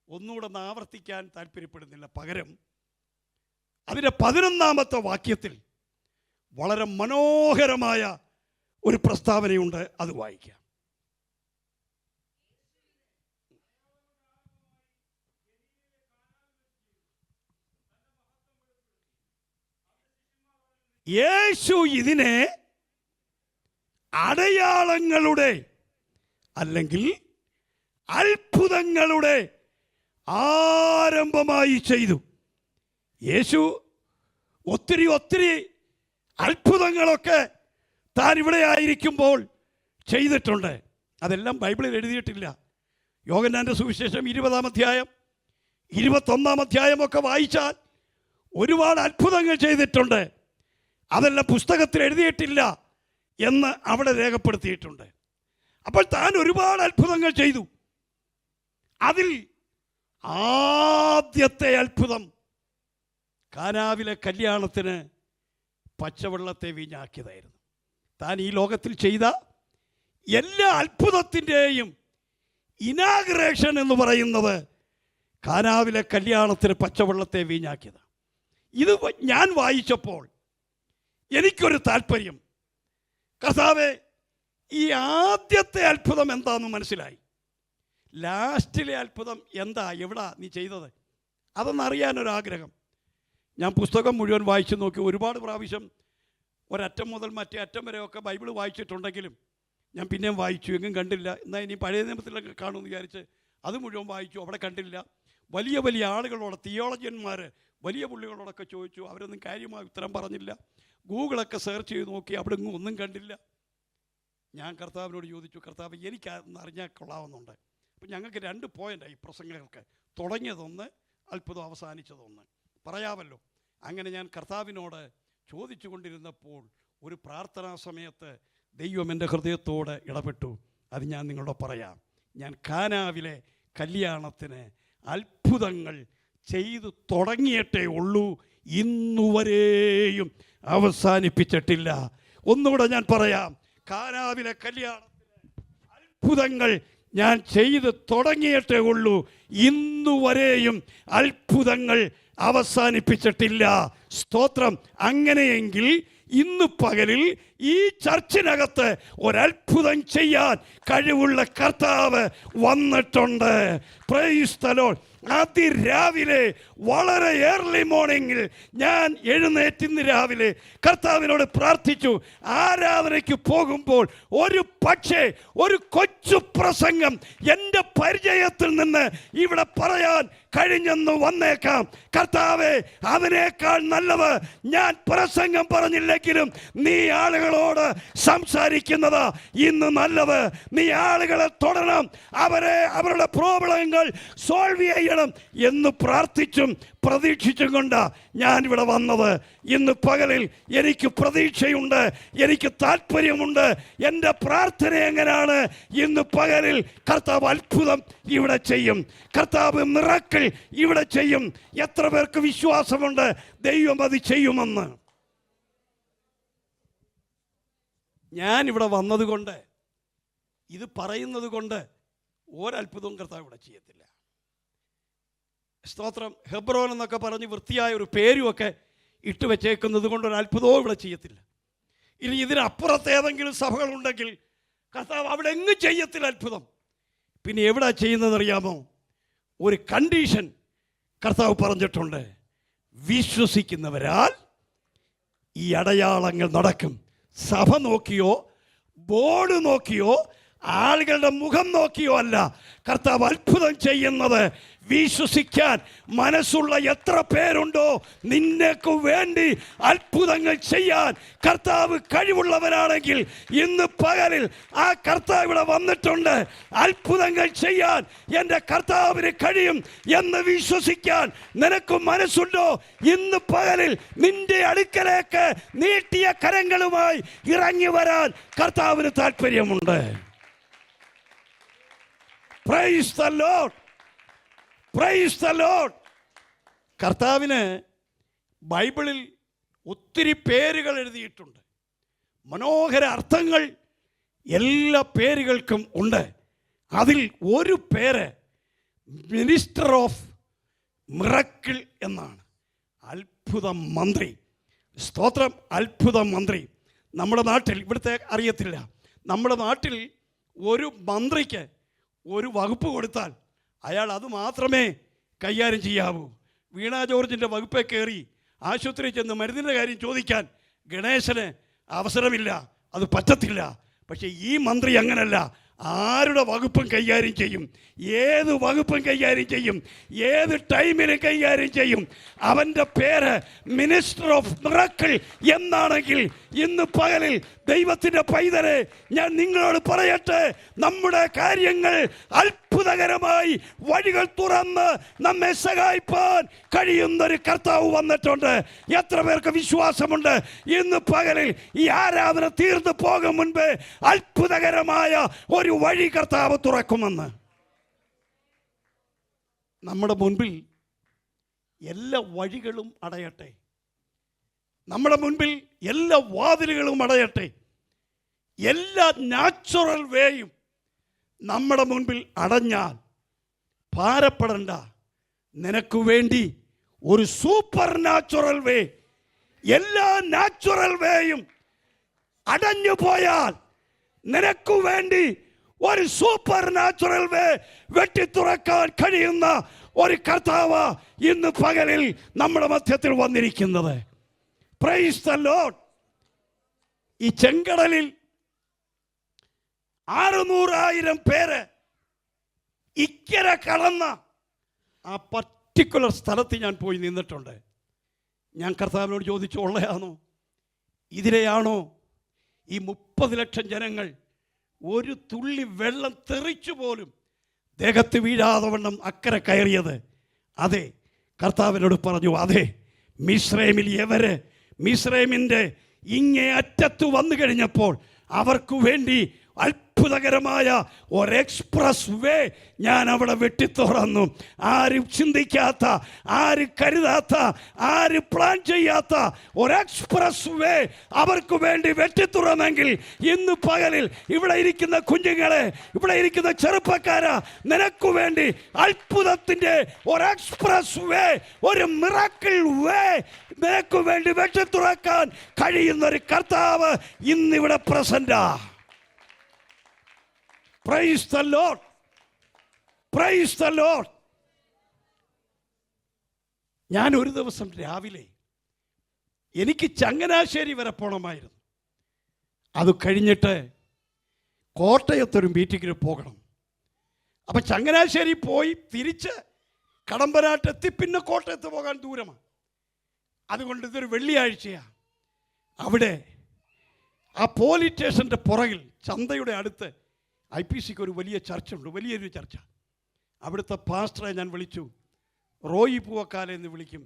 ഒന്നുകൂടെ ഒന്ന് ആവർത്തിക്കാൻ താല്പര്യപ്പെടുന്നില്ല. പകരം അതിൻ്റെ 11-ാമത്തെ വാക്യത്തിൽ വളരെ മനോഹരമായ ഒരു പ്രസ്താവനയുണ്ട്. അത് വായിക്കാം. യേശു ഇതിനെ അടയാളങ്ങളുടെ അല്ലെങ്കിൽ അത്ഭുതങ്ങളുടെ ആരംഭമായി ചെയ്തു. യേശു ഒത്തിരി അത്ഭുതങ്ങളൊക്കെ താൻ ഇവിടെ ആയിരിക്കുമ്പോൾ ചെയ്തിട്ടുണ്ട്. അതെല്ലാം ബൈബിളിൽ എഴുതിയിട്ടില്ല. യോഹന്നാന്റെ സുവിശേഷം 20-ാം അധ്യായം 21-ാം അധ്യായമൊക്കെ വായിച്ചാൽ ഒരുപാട് അത്ഭുതങ്ങൾ ചെയ്തിട്ടുണ്ട്. അതെല്ലാം പുസ്തകത്തിൽ എഴുതിയിട്ടില്ല എന്ന് അവിടെ രേഖപ്പെടുത്തിയിട്ടുണ്ട്. അപ്പോൾ താൻ ഒരുപാട് അത്ഭുതങ്ങൾ ചെയ്തു. അതിൽ ആദ്യത്തെ അത്ഭുതം കാനാവിലെ കല്യാണത്തിന് പച്ചവെള്ളത്തെ വീഞ്ഞാക്കിയതായിരുന്നു. താൻ ഈ ലോകത്തിൽ ചെയ്ത എല്ലാ അത്ഭുതത്തിൻ്റെയും ഇനാഗ്രേഷൻ എന്ന് പറയുന്നത് കാനാവിലെ കല്യാണത്തിന് പച്ചവെള്ളത്തെ വീഞ്ഞാക്കിയതാണ്. ഇത് ഞാൻ വായിച്ചപ്പോൾ എനിക്കൊരു താല്പര്യം, കർത്താവേ, ഈ ആദ്യത്തെ അത്ഭുതം എന്താണെന്ന് മനസ്സിലായി. ലാസ്റ്റിലെ അത്ഭുതം എന്താ, എവിടാ നീ ചെയ്തത്, അതൊന്നറിയാനൊരാഗ്രഹം. ഞാൻ പുസ്തകം മുഴുവൻ വായിച്ചു നോക്കി. ഒരുപാട് പ്രാവശ്യം ഒരറ്റം മുതൽ മറ്റേ അറ്റം വരെയൊക്കെ ബൈബിൾ വായിച്ചിട്ടുണ്ടെങ്കിലും ഞാൻ പിന്നെയും വായിച്ചു, എങ്ങും കണ്ടില്ല. എന്നാൽ ഇനി പഴയ നിയമത്തിലൊക്കെ കാണുമെന്ന് വിചാരിച്ച് അത് മുഴുവൻ വായിച്ചു, അവിടെ കണ്ടില്ല. വലിയ വലിയ ആളുകളോട്, തിയോളജിയന്മാർ വലിയ പുള്ളികളോടൊക്കെ ചോദിച്ചു, അവരൊന്നും കാര്യമായി ഉത്തരം പറഞ്ഞില്ല. ഗൂഗിളൊക്കെ സെർച്ച് ചെയ്ത് നോക്കി, അവിടെ ഒന്നും കണ്ടില്ല. ഞാൻ കർത്താവിനോട് ചോദിച്ചു, കർത്താവ്, എനിക്ക് അതൊന്ന് അറിഞ്ഞാൽ കൊള്ളാവുന്നുണ്ട്. അപ്പം ഞങ്ങൾക്ക് 2 പോയിൻ്റായി പ്രസംഗങ്ങൾക്ക്. തുടങ്ങിയതൊന്ന്, അത്ഭുതം അവസാനിച്ചതൊന്ന്. പറയാമല്ലോ. അങ്ങനെ ഞാൻ കർത്താവിനോട് ചോദിച്ചു കൊണ്ടിരുന്നപ്പോൾ ഒരു പ്രാർത്ഥനാ സമയത്ത് ദൈവം എൻ്റെ ഹൃദയത്തോട് ഇടപെട്ടു. അത് ഞാൻ നിങ്ങളോട് പറയാം. ഞാൻ കാനാവിലെ കല്യാണത്തിന് അത്ഭുതങ്ങൾ ചെയ്തു തുടങ്ങിയിട്ടേ ഉള്ളൂ, ഇന്നുവരെയും അവസാനിപ്പിച്ചിട്ടില്ല. ഒന്നുകൂടെ ഞാൻ പറയാം. കാനാവിലെ കല്യാണത്തിന് അത്ഭുതങ്ങൾ ഞാൻ ചെയ്തു തുടങ്ങിയിട്ടേ ഉള്ളൂ, ഇന്നുവരെയും അത്ഭുതങ്ങൾ അവസാനിപ്പിച്ചിട്ടില്ല. സ്തോത്രം. അങ്ങനെയെങ്കിൽ ഇന്ന് പകലിൽ ഈ ചർച്ചിനകത്ത് ഒരത്ഭുതം ചെയ്യാൻ കഴിവുള്ള കർത്താവ് വന്നിട്ടുണ്ട്. Praise the Lord. അതിരാവിലെ വളരെ ഏർലി മോർണിംഗിൽ ഞാൻ എഴുന്നേറ്റിന്ന് രാവിലെ കർത്താവിനോട് പ്രാർത്ഥിച്ചു. ആരാധനയ്ക്ക് പോകുമ്പോൾ ഒരു കൊച്ചു പ്രസംഗം എൻ്റെ പരിചയത്തിൽ നിന്ന് ഇവിടെ പറയാൻ കഴിഞ്ഞെന്ന് വന്നേക്കാം. കർത്താവേ, അതിനേക്കാൾ നല്ലത് ഞാൻ പ്രസംഗം പറഞ്ഞില്ലെങ്കിലും നീ ആളുകളോട് സംസാരിക്കുന്നതാ ഇന്ന് നല്ലത്. നീ ആളുകളെ തൊടണം, അവരുടെ പ്രോബ്ലങ്ങൾ സോൾവ് ചെയ്യണം എന്ന് പ്രാർത്ഥിച്ചും പ്രതീക്ഷിച്ചും കൊണ്ട് ഞാനിവിടെ വന്നത്. ഇന്ന് പകലിൽ എനിക്ക് പ്രതീക്ഷയുണ്ട്, എനിക്ക് താല്പര്യമുണ്ട്. എൻ്റെ പ്രാർത്ഥന എങ്ങനെയാണ്? ഇന്ന് പകലിൽ കർത്താവ് അത്ഭുതം ഇവിടെ ചെയ്യും, കർത്താവ് മിറക്കിൾ ഇവിടെ ചെയ്യും. എത്ര പേർക്ക് വിശ്വാസമുണ്ട് ദൈവം അത് ചെയ്യുമെന്ന്? ഞാനിവിടെ വന്നതുകൊണ്ട്, ഇത് പറയുന്നത് കൊണ്ട് ഒരത്ഭുതവും കർത്താവ് ഇവിടെ ചെയ്യത്തില്ല. സ്തോത്രം. ഹെബ്രോൻ എന്നൊക്കെ പറഞ്ഞ് വൃത്തിയായ ഒരു പേരുമൊക്കെ ഇട്ട് വെച്ചേക്കുന്നത് കൊണ്ട് ഒരു അത്ഭുതവും ഇവിടെ ചെയ്യത്തില്ല. ഇനി ഇതിനപ്പുറത്ത് ഏതെങ്കിലും സഭകളുണ്ടെങ്കിൽ കർത്താവ് അവിടെ എങ്ങും ചെയ്യത്തില്ല അത്ഭുതം. പിന്നെ എവിടെ ചെയ്യുന്നതെന്നറിയാമോ? ഒരു കണ്ടീഷൻ കർത്താവ് പറഞ്ഞിട്ടുണ്ട്. വിശ്വസിക്കുന്നവരാൽ ഈ അടയാളങ്ങൾ നടക്കും. സഭ നോക്കിയോ ബോർഡ് നോക്കിയോ ആളുകളുടെ മുഖം നോക്കിയോ അല്ല കർത്താവ് അത്ഭുതം ചെയ്യുന്നത്. വിശ്വസിക്കാൻ മനസ്സുള്ള എത്ര പേരുണ്ടോ നിന്നേക്ക് വേണ്ടി അത്ഭുതങ്ങൾ ചെയ്യാൻ കർത്താവ് കഴിവുള്ളവനാണെങ്കിൽ ഇന്ന് പകലിൽ ആ കർത്താവ് ഇവിടെ വന്നിട്ടുണ്ട്. അത്ഭുതങ്ങൾ ചെയ്യാൻ എൻ്റെ കർത്താവിന് കഴിയും എന്ന് വിശ്വസിക്കാൻ നിനക്ക് മനസ്സുണ്ടോ? ഇന്ന് പകലിൽ നിന്റെ അടുക്കലേക്ക് നീട്ടിയ കരങ്ങളുമായി ഇറങ്ങി വരാൻ കർത്താവിന് താല്പര്യമുണ്ട്. Praise the Lord. Praise the Lord. കർത്താവിന് ബൈബിളിൽ ഒത്തിരി പേരുകൾ എഴുതിയിട്ടുണ്ട്. മനോഹര അർത്ഥങ്ങൾ എല്ലാ പേരുകൾക്കും ഉണ്ട്. അതിൽ ഒരു പേര് മിനിസ്റ്റർ ഓഫ് മിറക്കിൾ എന്നാണ്. അത്ഭുത മന്ത്രി. സ്തോത്രം. അത്ഭുത മന്ത്രി. നമ്മുടെ നാട്ടിൽ, ഇവിടുത്തെ അറിയത്തില്ല, നമ്മുടെ നാട്ടിൽ ഒരു മന്ത്രിക്ക് ഒരു വകുപ്പ് കൊടുത്താൽ അയാൾ അത് മാത്രമേ കൈകാര്യം ചെയ്യാവൂ. വീണ ജോർജിൻ്റെ വകുപ്പേ കയറി ആശുപത്രിയിൽ ചെന്ന് മരുന്നിൻ്റെ കാര്യം ചോദിക്കാൻ ഗണേശന് അവസരമില്ല, അത് പറ്റത്തില്ല. പക്ഷേ ഈ മന്ത്രി അങ്ങനല്ല. ആരുടെ വകുപ്പും കൈകാര്യം ചെയ്യും, ഏത് വകുപ്പും കൈകാര്യം ചെയ്യും, ഏത് ടൈമിലും കൈകാര്യം ചെയ്യും. അവൻ്റെ പേര് മിനിസ്റ്റർ ഓഫ് മിറക്കിൾ എന്നാണെങ്കിൽ ഇന്ന് പകലിൽ ദൈവത്തിൻ്റെ പൈതലെ ഞാൻ നിങ്ങളോട് പറയട്ടെ, നമ്മുടെ കാര്യങ്ങൾ അത്ഭുതകരമായി വഴികൾ തുറന്ന് നമ്മെ സഹായിപ്പാൻ കഴിയുന്നൊരു കർത്താവ് വന്നിട്ടുണ്ട്. എത്ര പേർക്ക് വിശ്വാസമുണ്ട് ഇന്ന് പകലിൽ ഈ ആരാധന തീർന്നു പോകും മുൻപേ അത്ഭുതകരമായ ഒരു വഴി കർത്താവ് തുറക്കുമെന്ന്? നമ്മുടെ മുൻപിൽ എല്ലാ വഴികളും അടയട്ടെ. നമ്മുടെ മുൻപിൽ എല്ലാ വാതിലുകളും അടയട്ടെ. എല്ലാ നാച്ചുറൽ വേയും നമ്മുടെ മുൻപിൽ അടഞ്ഞാൽ ഭാരപ്പെടണ്ട. നിനക്ക് വേണ്ടി ഒരു സൂപ്പർ നാച്ചുറൽ വേ, എല്ലാ നാച്ചുറൽ വേയും അടഞ്ഞു പോയാൽ നിനക്ക് വേണ്ടി ഒരു സൂപ്പർ നാച്ചുറൽ വേ വെട്ടിത്തുറക്കാൻ കഴിയുന്ന ഒരു കർത്താവ് ഇന്ന് പകലിൽ നമ്മുടെ മധ്യത്തിൽ വന്നിരിക്കുന്നത്. Price the Lord. ഈ ചെങ്കടലിൽ 600,000 പേര് ഇക്കരെ കടന്ന ആ പർട്ടിക്കുലർ സ്ഥലത്ത് ഞാൻ പോയി നിന്നിട്ടുണ്ട്. ഞാൻ കർത്താവിനോട് ചോദിച്ചു, ഉള്ളയാണോ? ഇതിലെയാണോ ഈ 30 ലക്ഷം ജനങ്ങൾ ഒരു തുള്ളി വെള്ളം തെറിച്ചു പോലും ദേഹത്ത് വീഴാതെ വണ്ണം അക്കരെ കയറിയത്? അതെ. കർത്താവിനോട് പറഞ്ഞു, അതെ. മിസ്രൈമിൽ എവര് മിസ്രൈമിൻ്റെ ഇങ്ങേ അറ്റത്ത് വന്നു കഴിഞ്ഞപ്പോൾ അവർക്ക് വേണ്ടി അത്ഭുതകരമായ ഒരു എക്സ്പ്രസ് വേ ഞാൻ അവിടെ വെട്ടിത്തുറന്നു. ആരും ചിന്തിക്കാത്ത, ആരും കരുതാത്ത, ആരും പ്ലാൻ ചെയ്യാത്ത ഒരു എക്സ്പ്രസ് വേ അവർക്ക് വേണ്ടി വെട്ടിത്തുറന്നെങ്കിൽ ഇന്ന് പകലിൽ ഇവിടെ ഇരിക്കുന്ന കുഞ്ഞുങ്ങളെ, ഇവിടെ ഇരിക്കുന്ന ചെറുപ്പക്കാരാ, നിനക്ക് വേണ്ടി അത്ഭുതത്തിൻ്റെ ഒരു എക്സ്പ്രസ് വേ, ഒരു മിറക്കിൾ വേ നിനക്ക് വേണ്ടി വെട്ടിത്തുറക്കാൻ കഴിയുന്ന ഒരു കർത്താവ് ഇന്നിവിടെ പ്രസന്റാ. Praise the Lord. Praise the Lord. ഞാൻ ഒരു ദിവസം രാവിലെ എനിക്ക് ചങ്ങനാശ്ശേരി വരെ പോകണമായിരുന്നു. അത് കഴിഞ്ഞിട്ട് കോട്ടയത്തൊരു മീറ്റിങ്ങിന് പോകണം. അപ്പം ചങ്ങനാശ്ശേരി പോയി തിരിച്ച് കടമ്പനാട്ടെത്തി പിന്നെ കോട്ടയത്ത് പോകാൻ ദൂരമാണ്. അതുകൊണ്ട് ഇതൊരു വെള്ളിയാഴ്ചയാണ്. അവിടെ ആ പോലീസ് സ്റ്റേഷൻ്റെ പുറകിൽ ചന്തയുടെ അടുത്ത് IPCക്ക് ഒരു വലിയ ചർച്ച ഉണ്ട്, വലിയൊരു ചർച്ച. അവിടുത്തെ പാസ്റ്ററെ ഞാൻ വിളിച്ചു. റോയി പൂവക്കാല എന്ന് വിളിക്കും.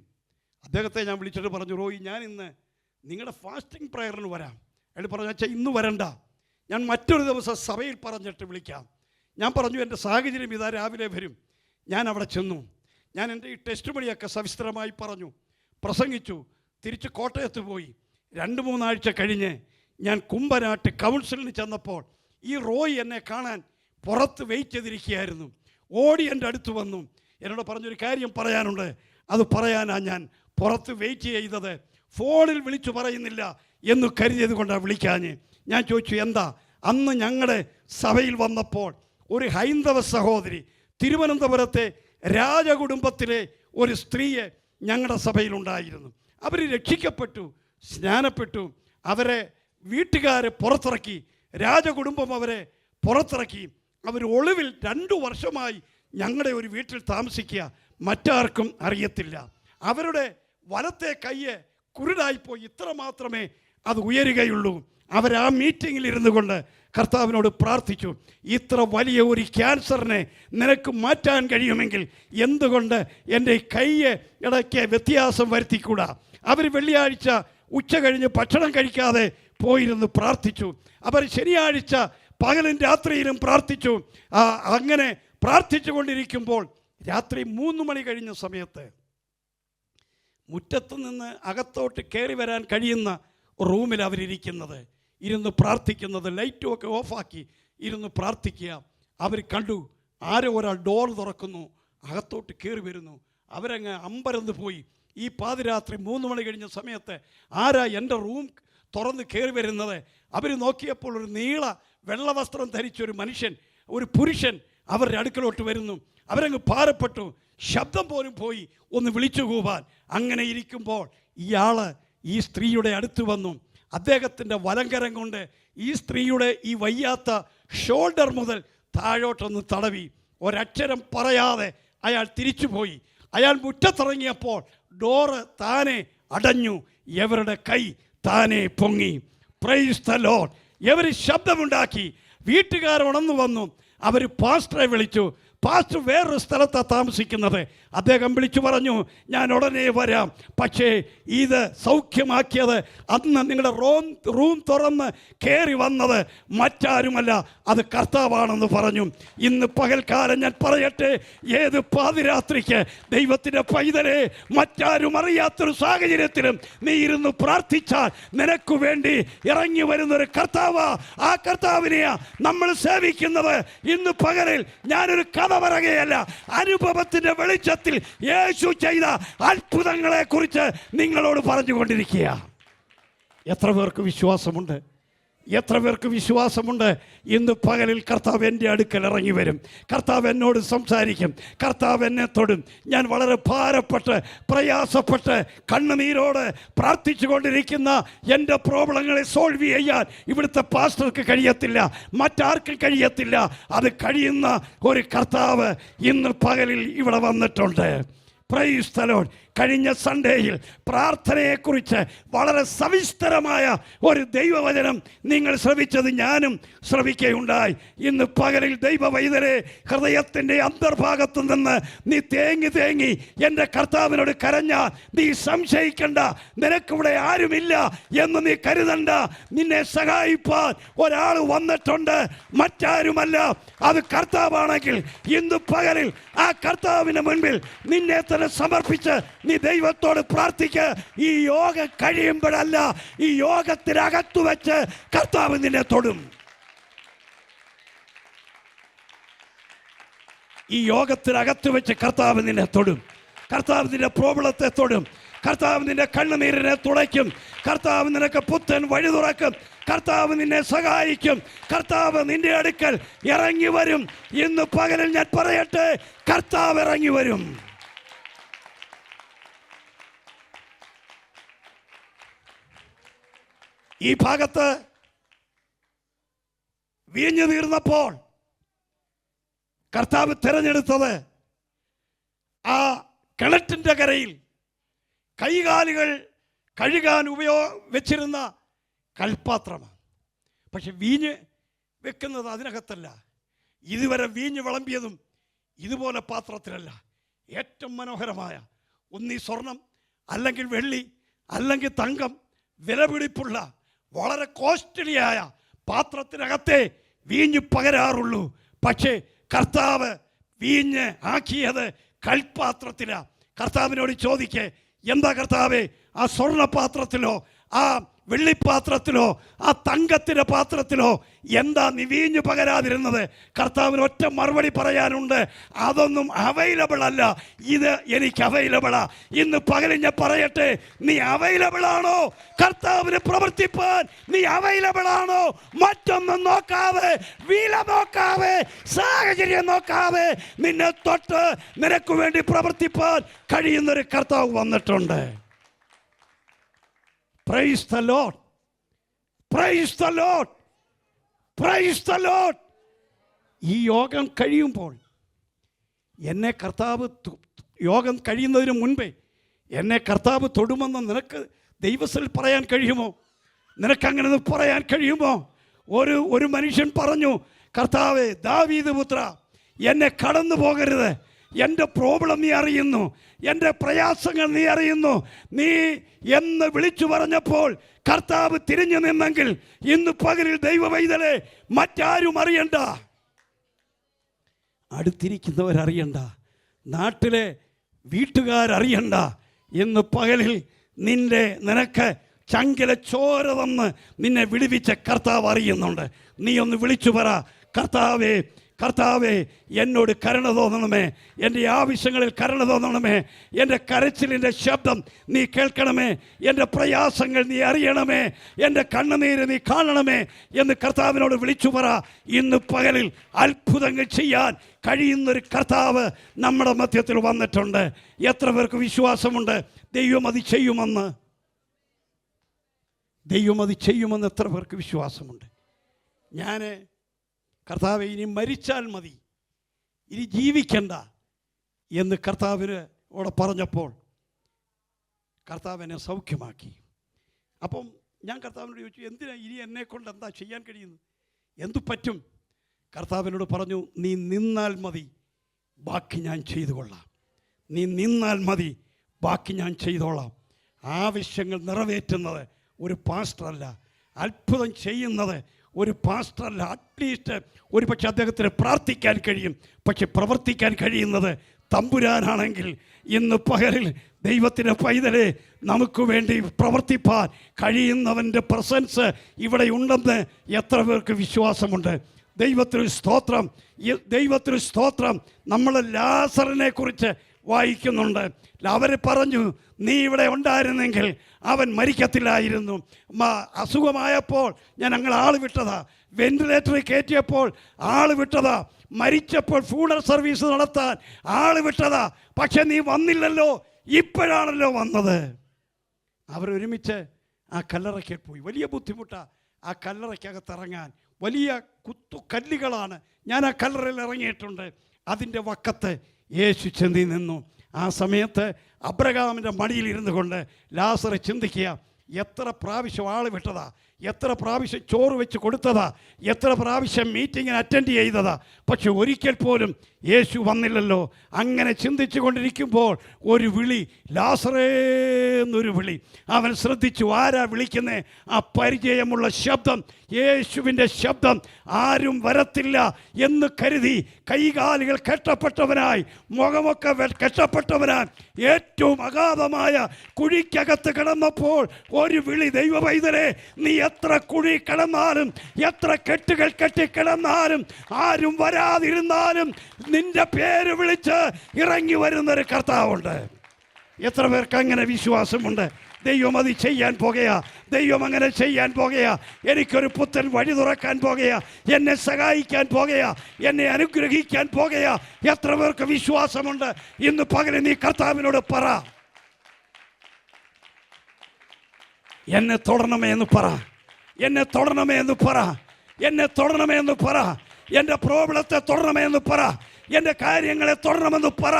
അദ്ദേഹത്തെ ഞാൻ വിളിച്ചിട്ട് പറഞ്ഞു, റോയി, ഞാൻ ഇന്ന് നിങ്ങളുടെ ഫാസ്റ്റിംഗ് പ്രയറിന് വരാം. അയാൾ പറഞ്ഞു, അച്ഛാ ഇന്ന് വരണ്ട, ഞാൻ മറ്റൊരു ദിവസം സഭയിൽ പറഞ്ഞിട്ട് വിളിക്കാം. ഞാൻ പറഞ്ഞു, എൻ്റെ സാഹചര്യം ഇതാ, രാവിലെ വരും. ഞാൻ അവിടെ ചെന്നു. ഞാൻ എൻ്റെ ഈ ടെസ്റ്റ് മണിയൊക്കെ സവിസ്തരമായി പറഞ്ഞു, പ്രസംഗിച്ചു. തിരിച്ച് കോട്ടയത്ത് പോയി. 2-3 ആഴ്ച കഴിഞ്ഞ് ഞാൻ കുമ്പനാട്ട് കൗൺസിലിന് ചെന്നപ്പോൾ ഈ റോയ് എന്നെ കാണാൻ പുറത്ത് വെയിറ്റ് ചെയ്തിരിക്കുകയായിരുന്നു. ഓടി എൻ്റെ അടുത്ത് വന്നു. എന്നോട് പറഞ്ഞൊരു കാര്യം പറയാനുണ്ട്, അത് പറയാനാണ് ഞാൻ പുറത്ത് വെയിറ്റ് ചെയ്തത്. ഫോണിൽ വിളിച്ചു പറയുന്നില്ല എന്ന് കരുതിയത് കൊണ്ടാണ് വിളിക്കാഞ്ഞ്. ഞാൻ ചോദിച്ചു, എന്താ? അന്ന് ഞങ്ങളുടെ സഭയിൽ വന്നപ്പോൾ ഒരു ഹൈന്ദവ സഹോദരി, തിരുവനന്തപുരത്തെ രാജകുടുംബത്തിലെ ഒരു സ്ത്രീയെ ഞങ്ങളുടെ സഭയിലുണ്ടായിരുന്നു. അവർ രക്ഷിക്കപ്പെട്ടു, സ്നാനപ്പെട്ടു. അവരെ വീട്ടുകാരെ പുറത്തിറക്കി, രാജകുടുംബം അവരെ പുറത്തിറക്കി. അവർ ഒളിവിൽ 2 വർഷമായി ഞങ്ങളുടെ ഒരു വീട്ടിൽ താമസിക്കുക, മറ്റാർക്കും അറിയത്തില്ല. അവരുടെ വലത്തെ കയ്യ് കുരുടായിപ്പോയി, ഇത്ര മാത്രമേ അത് ഉയരുകയുള്ളൂ. അവർ ആ മീറ്റിങ്ങിൽ ഇരുന്നു കൊണ്ട് കർത്താവിനോട് പ്രാർത്ഥിച്ചു, ഇത്ര വലിയ ഒരു ക്യാൻസറിനെ നിനക്ക് മാറ്റാൻ കഴിയുമെങ്കിൽ എന്തുകൊണ്ട് എൻ്റെ കയ്യ് ഇടയ്ക്ക് വ്യത്യാസം വരുത്തിക്കൂടാ? അവർ വെള്ളിയാഴ്ച ഉച്ച കഴിഞ്ഞ് ഭക്ഷണം കഴിക്കാതെ പോയിരുന്ന് പ്രാർത്ഥിച്ചു. അവർ ശനിയാഴ്ച പകലും രാത്രിയിലും പ്രാർത്ഥിച്ചു. അങ്ങനെ പ്രാർത്ഥിച്ചു കൊണ്ടിരിക്കുമ്പോൾ രാത്രി 3 മണി കഴിഞ്ഞ സമയത്ത് മുറ്റത്ത് നിന്ന് അകത്തോട്ട് കയറി വരാൻ കഴിയുന്ന റൂമിൽ അവരിയ്ക്കുന്നത്, ഇരുന്ന് പ്രാർത്ഥിക്കുന്നത്, ലൈറ്റും ഒക്കെ ഓഫാക്കി ഇരുന്ന് പ്രാർത്ഥിക്കുക. അവർ കണ്ടു ആരോ ഒരാൾ ഡോർ തുറക്കുന്നു, അകത്തോട്ട് കയറി വരുന്നു. അവരങ്ങ് അമ്പരന്ന് പോയി. ഈ പാതിരാത്രി 3 മണി കഴിഞ്ഞ സമയത്ത് ആരാ എൻ്റെ റൂം തുറന്ന് കയറി വരുന്നത്? അവർ നോക്കിയപ്പോൾ ഒരു നീള വെള്ള വസ്ത്രം ധരിച്ചൊരു മനുഷ്യൻ, ഒരു പുരുഷൻ അവരുടെ അടുക്കലോട്ട് വരുന്നു. അവരങ്ങ് ഭാരപ്പെട്ടു, ശബ്ദം പോലും പോയി ഒന്ന് വിളിച്ചു കൂവാൻ. അങ്ങനെ ഇരിക്കുമ്പോൾ ഇയാൾ ഈ സ്ത്രീയുടെ അടുത്ത് വന്നു. അദ്ദേഹത്തിൻ്റെ വലങ്കരം കൊണ്ട് ഈ സ്ത്രീയുടെ ഈ വയ്യാത്ത ഷോൾഡർ മുതൽ താഴോട്ടൊന്ന് തടവി. ഒരക്ഷരം പറയാതെ അയാൾ തിരിച്ചുപോയി. അയാൾ മുറ്റത്തിറങ്ങിയപ്പോൾ ഡോറ് താനെ അടഞ്ഞു, ഇവരുടെ കൈ താനെ പൊങ്ങി. Price the Lord. ഇവർ ശബ്ദമുണ്ടാക്കി. വീട്ടുകാർ ഉണർന്നു വന്നു. അവർ പാസ്റ്ററെ വിളിച്ചു. പാസ്റ്റർ വേറൊരു സ്ഥലത്താണ് താമസിക്കുന്നത്. അദ്ദേഹം വിളിച്ചു പറഞ്ഞു, ഞാൻ ഉടനെ വരാം. പക്ഷേ ഇത് സൗഖ്യമാക്കിയത്, അന്ന് നിങ്ങളുടെ റൂം തുറന്ന് കയറി വന്നത് മറ്റാരുമല്ല, അത് കർത്താവാണെന്ന് പറഞ്ഞു. ഇന്ന് പകൽക്കാലം ഞാൻ പറയട്ടെ, ഏത് പാതിരാത്രിക്ക് ദൈവത്തിൻ്റെ പൈതലെ മറ്റാരും അറിയാത്തൊരു സാഹചര്യത്തിലും നീ ഇരുന്ന് പ്രാർത്ഥിച്ചാൽ നിനക്ക് വേണ്ടി ഇറങ്ങി വരുന്നൊരു കർത്താവാ. ആ കർത്താവിനെയാ നമ്മൾ സേവിക്കുന്നത്. ഇന്ന് പകലിൽ ഞാനൊരു കഥ പറയുകയല്ല, അനുഭവത്തിൻ്റെ വെളിച്ചത്തിൽ യേശു ചെയ്ത അത്ഭുതങ്ങളെ കുറിച്ച് നിങ്ങളോട് പറഞ്ഞുകൊണ്ടിരിക്കുക. എത്ര പേർക്ക് വിശ്വാസമുണ്ട്? എത്ര പേർക്ക് വിശ്വാസമുണ്ട്? ഇന്ന് പകലിൽ കർത്താവ് എൻ്റെ അടുക്കൽ ഇറങ്ങി വരും. കർത്താവ് എന്നോട് സംസാരിക്കും. കർത്താവ് എന്നെ തൊടും. ഞാൻ വളരെ ഭാരപ്പെട്ട് പ്രയാസപ്പെട്ട് കണ്ണുനീരോട് പ്രാർത്ഥിച്ചു കൊണ്ടിരിക്കുന്ന എൻ്റെ പ്രോബ്ലങ്ങളെ സോൾവ് ചെയ്യാൻ ഇവിടുത്തെ പാസ്റ്റർക്ക് കഴിയത്തില്ല, മറ്റാർക്കും കഴിയത്തില്ല. അത് കഴിയുന്ന ഒരു കർത്താവ് ഇന്ന് പകലിൽ ഇവിടെ വന്നിട്ടുണ്ട്. Praise the Lord. കഴിഞ്ഞ സൺഡേയിൽ പ്രാർത്ഥനയെക്കുറിച്ച് വളരെ സവിസ്തരമായ ഒരു ദൈവവചനം നിങ്ങൾ ശ്രവിച്ചത് ഞാനും ശ്രവിക്കുകയുണ്ടായി. ഇന്ന് പകലിൽ ദൈവവൈതരെ ഹൃദയത്തിൻ്റെ അന്തർഭാഗത്തു നിന്ന് നീ തേങ്ങി എൻ്റെ കർത്താവിനോട് കരഞ്ഞാൽ നീ സംശയിക്കണ്ട, നിനക്കിവിടെ ആരുമില്ല എന്ന് നീ കരുതണ്ട. നിന്നെ സഹായിപ്പാൻ ഒരാൾ വന്നിട്ടുണ്ട്, മറ്റാരുമല്ല, അത് കർത്താവാണെങ്കിൽ ഇന്ന് പകലിൽ ആ കർത്താവിന് മുൻപിൽ നിന്നെ തന്നെ സമർപ്പിച്ച് നീ ദൈവത്തോട് പ്രാർത്ഥിക്ക്. ഈ യോഗം കഴിയുമ്പോഴല്ല, ഈ യോഗത്തിനകത്തു വെച്ച് കർത്താവ് നിന്നെ തൊടും. ഈ യോഗത്തിനകത്ത് വെച്ച് കർത്താവ് നിന്നെ തൊടും. കർത്താവ് നിന്റെ പ്രോബ്ലത്തെ തൊടും. കർത്താവ് നിന്റെ കണ്ണുനീരിനെ തുടയ്ക്കും. കർത്താവ് നിനക്ക് പുത്തൻ വഴി തുറക്കും. കർത്താവ് നിന്നെ സഹായിക്കും. കർത്താവ് നിന്റെ അടുക്കൽ ഇറങ്ങി വരും. ഇന്ന് പകലിൽ ഞാൻ പറയട്ടെ, കർത്താവ് ഇറങ്ങി വരും. ഈ ഭാഗത്ത് വീഞ്ഞു തീർന്നപ്പോൾ കർത്താവ് തിരഞ്ഞെടുത്തത് ആ കിണറ്റിൻ്റെ കരയിൽ കൈകാലുകൾ കഴുകാൻ വെച്ചിരുന്ന കൽപ്പാത്രമാണ്. പക്ഷെ വീഞ്ഞ് വെക്കുന്നത് അതിനകത്തല്ല. ഇതുവരെ വീഞ്ഞ് വിളമ്പിയതും ഇതുപോലെ പാത്രത്തിലല്ല. ഏറ്റവും മനോഹരമായ ഒന്നീ സ്വർണം, അല്ലെങ്കിൽ വെള്ളി, അല്ലെങ്കിൽ തങ്കം, വിലപിടിപ്പുള്ള വളരെ കോസ്റ്റ്ലിയായ പാത്രത്തിനകത്തെ വീഞ്ഞ് പകരാറുള്ളൂ. പക്ഷേ കർത്താവ് വീഞ്ഞ് ആക്കിയത് കൽപ്പാത്രത്തിലാണ്. കർത്താവിനോട് ചോദിക്കേ, എന്താ കർത്താവേ, ആ സ്വർണ്ണപാത്രത്തിലോ ആ വെള്ളിപ്പാത്രത്തിലോ ആ തങ്കത്തിൻ്റെ പാത്രത്തിലോ എന്താ നീ വീഞ്ഞു പകരാതിരുന്നത്? കർത്താവിന് ഒറ്റ മറുപടി പറയാനുണ്ട്, അതൊന്നും അവൈലബിൾ അല്ല, ഇത് എനിക്ക് അവൈലബിളാ. ഇന്ന് പകലിൽ ഞാൻ പറയട്ടെ, നീ അവൈലബിൾ ആണോ? കർത്താവിന് പ്രവർത്തിപ്പാൻ നീ അവൈലബിൾ ആണോ? മറ്റൊന്നും നോക്കാതെ, വില നോക്കാതെ, സാഹചര്യം നോക്കാതെ നിന്നെ തൊട്ട് നിനക്ക് വേണ്ടി പ്രവർത്തിപ്പാൻ കഴിയുന്നൊരു കർത്താവ് വന്നിട്ടുണ്ട്. Praise the Lord. Praise the Lord. Praise the Lord. ഈ യോഗം കഴിയുമ്പോൾ എന്നെ കർത്താവ് യോഗം കഴിയുന്നതിന് മുൻപേ എന്നെ കർത്താവ് തൊടുമെന്ന് നിനക്ക് ദൈവത്തിൽ പറയാൻ കഴിയുമോ? നിനക്കങ്ങനെ പറയാൻ കഴിയുമോ? ഒരു മനുഷ്യൻ പറഞ്ഞു, കർത്താവേ, ദാവീദ് പുത്ര, എന്നെ കടന്നു പോകരുത്. എൻ്റെ പ്രോബ്ലം നീ അറിയുന്നു, എൻ്റെ പ്രയാസങ്ങൾ നീ അറിയുന്നു. നീ എന്ന് വിളിച്ചു പറഞ്ഞപ്പോൾ കർത്താവ് തിരിഞ്ഞു നിന്നെങ്കിൽ ഇന്ന് പകലിൽ ദൈവവൈതലെ മറ്റാരും അറിയണ്ട, അടുത്തിരിക്കുന്നവരറിയണ്ട, നാട്ടിലെ വീട്ടുകാരറിയണ്ട. ഇന്ന് പകലിൽ നിനക്ക് ചങ്കിലെ ചോര തന്ന് നിന്നെ വിടുവിച്ച കർത്താവ് അറിയുന്നുണ്ട്. നീ ഒന്ന് വിളിച്ചു പറ, കർത്താവേ, കർത്താവേ, എന്നോട് കരുണ തോന്നണമേ, എൻ്റെ ആവശ്യങ്ങളിൽ കരുണ തോന്നണമേ, എൻ്റെ കരച്ചിലിൻ്റെ ശബ്ദം നീ കേൾക്കണമേ, എൻ്റെ പ്രയാസങ്ങൾ നീ അറിയണമേ, എൻ്റെ കണ്ണുനീര് നീ കാണണമേ എന്ന് കർത്താവിനോട് വിളിച്ചു പറ. ഇന്ന് പകലിൽ അത്ഭുതങ്ങൾ ചെയ്യാൻ കഴിയുന്നൊരു കർത്താവ് നമ്മുടെ മധ്യത്തിൽ വന്നിട്ടുണ്ട്. എത്ര പേർക്ക് വിശ്വാസമുണ്ട് ദൈവം അത് ചെയ്യുമെന്ന്? ദൈവം അത് ചെയ്യുമെന്ന് എത്ര പേർക്ക് വിശ്വാസമുണ്ട്? ഞാൻ കർത്താവ് ഇനി മരിച്ചാൽ മതി, ഇനി ജീവിക്കണ്ട എന്ന് കർത്താവിനോട് പറഞ്ഞപ്പോൾ കർത്താവ് എന്നെ സൗഖ്യമാക്കി. അപ്പം ഞാൻ കർത്താവിനോട് ചോദിച്ചു, എന്തിനാ ഇനി എന്നെക്കൊണ്ട് എന്താ ചെയ്യാൻ കഴിയുന്നത്, എന്തു പറ്റും? കർത്താവിനോട് പറഞ്ഞു, നീ നിന്നാൽ മതി, ബാക്കി ഞാൻ ചെയ്തു കൊള്ളാം. നീ നിന്നാൽ മതി, ബാക്കി ഞാൻ ചെയ്തോളാം. ആവശ്യങ്ങൾ നിറവേറ്റുന്നത് ഒരു പാസ്റ്ററല്ല, അത്ഭുതം ചെയ്യുന്നത് ഒരു പാസ്റ്ററല്ല. അറ്റ്ലീസ്റ്റ് ഒരു പക്ഷെ അദ്ദേഹത്തിന് പ്രാർത്ഥിക്കാൻ കഴിയും, പക്ഷെ പ്രവർത്തിക്കാൻ കഴിയുന്നത് തമ്പുരാനാണെങ്കിൽ ഇന്ന് പകലിൽ ദൈവത്തിൻ്റെ പൈതലെ നമുക്ക് വേണ്ടി പ്രവർത്തിപ്പാൻ കഴിയുന്നവൻ്റെ പ്രസൻസ് ഇവിടെ ഉണ്ടെന്ന് എത്ര പേർക്ക് വിശ്വാസമുണ്ട്? ദൈവത്തിന് സ്തോത്രം, ദൈവത്തിന് സ്തോത്രം. നമ്മൾ ലാസറിനെ കുറിച്ച് വായിക്കുന്നുണ്ട്. അവർ പറഞ്ഞു, നീ ഇവിടെ ഉണ്ടായിരുന്നെങ്കിൽ അവൻ മരിക്കത്തില്ലായിരുന്നു. അസുഖമായപ്പോൾ ഞങ്ങൾ ആൾ വിട്ടതാ, വെന്റിലേറ്ററിൽ കയറ്റിയപ്പോൾ ആൾ വിട്ടതാ, മരിച്ചപ്പോൾ ഫ്യൂണറൽ സർവീസ് നടത്താൻ ആൾ വിട്ടതാ, പക്ഷെ നീ വന്നില്ലല്ലോ, ഇപ്പോഴാണല്ലോ വന്നത്. അവരൊരുമിച്ച് ആ കല്ലറയ്ക്ക് പോയി. വലിയ ബുദ്ധിമുട്ടാണ് ആ കല്ലറയ്ക്കകത്ത് ഇറങ്ങാൻ. വലിയ കുത്തുകല്ലുകളാണ്. ഞാൻ ആ കല്ലറയിൽ ഇറങ്ങിയിട്ടുണ്ട്. അതിൻ്റെ വക്കത്ത് യേശു ചെന്നി നിന്നു. ആ സമയത്ത് അബ്രഹാമിൻ്റെ മടിയിലിരുന്നു കൊണ്ട് ലാസറ് ചിന്തിക്കുക, എത്ര പ്രാവശ്യം ആൾ വിട്ടതാ, എത്ര പ്രാവശ്യം ചോറ് വെച്ച് കൊടുത്തതാ, എത്ര പ്രാവശ്യം മീറ്റിങ്ങിന് അറ്റൻഡ് ചെയ്തതാ, പക്ഷെ ഒരിക്കൽ പോലും യേശു വന്നില്ലല്ലോ. അങ്ങനെ ചിന്തിച്ചു കൊണ്ടിരിക്കുമ്പോൾ ഒരു വിളി, ലാസറേ എന്നൊരു വിളി. അവൻ ശ്രദ്ധിച്ചു, ആരാ വിളിക്കുന്നേ? ആ പരിചയമുള്ള ശബ്ദം, യേശുവിൻ്റെ ശബ്ദം. ആരും വരത്തില്ല എന്ന് കരുതി കൈകാലുകൾ കെട്ടപ്പെട്ടവനായി, മുഖമൊക്കെ കെട്ടപ്പെട്ടവനായി ഏറ്റവും അഗാധമായ കുഴിക്കകത്ത് കിടന്നപ്പോൾ ഒരു വിളി, ദൈവ പൈതലേ, നീ എത്ര കുഴി കിടന്നാലും, എത്ര കെട്ടുകൾ കെട്ടിക്കിടന്നാലും, ആരും വരാതിരുന്നാലും നിന്റെ പേര് വിളിച്ച് ഇറങ്ങി വരുന്നൊരു കർത്താവുണ്ട്. എത്ര പേർക്ക് അങ്ങനെ വിശ്വാസമുണ്ട്? ദൈവം അത് ചെയ്യാൻ പോകുകയാ, ദൈവം അങ്ങനെ ചെയ്യാൻ പോകുകയാ. എനിക്കൊരു പുത്തൻ വഴി തുറക്കാൻ പോകുകയാ, എന്നെ സഹായിക്കാൻ പോകുകയാ, എന്നെ അനുഗ്രഹിക്കാൻ പോകുകയാ. എത്ര പേർക്ക് വിശ്വാസമുണ്ട്? ഇന്ന് പകരം നീ കർത്താവിനോട് പറ, എന്നെ തൊടണമേ എന്ന് പറ, എന്നെ തൊടണമേ എന്ന് പറ, എന്നെ തൊടണമേ എന്ന് പറ, എൻ്റെ പ്രോബ്ലത്തെ തൊടണമേ എന്ന് പറ, എൻ്റെ കാര്യങ്ങളെ തൊടണമെന്ന് പറ,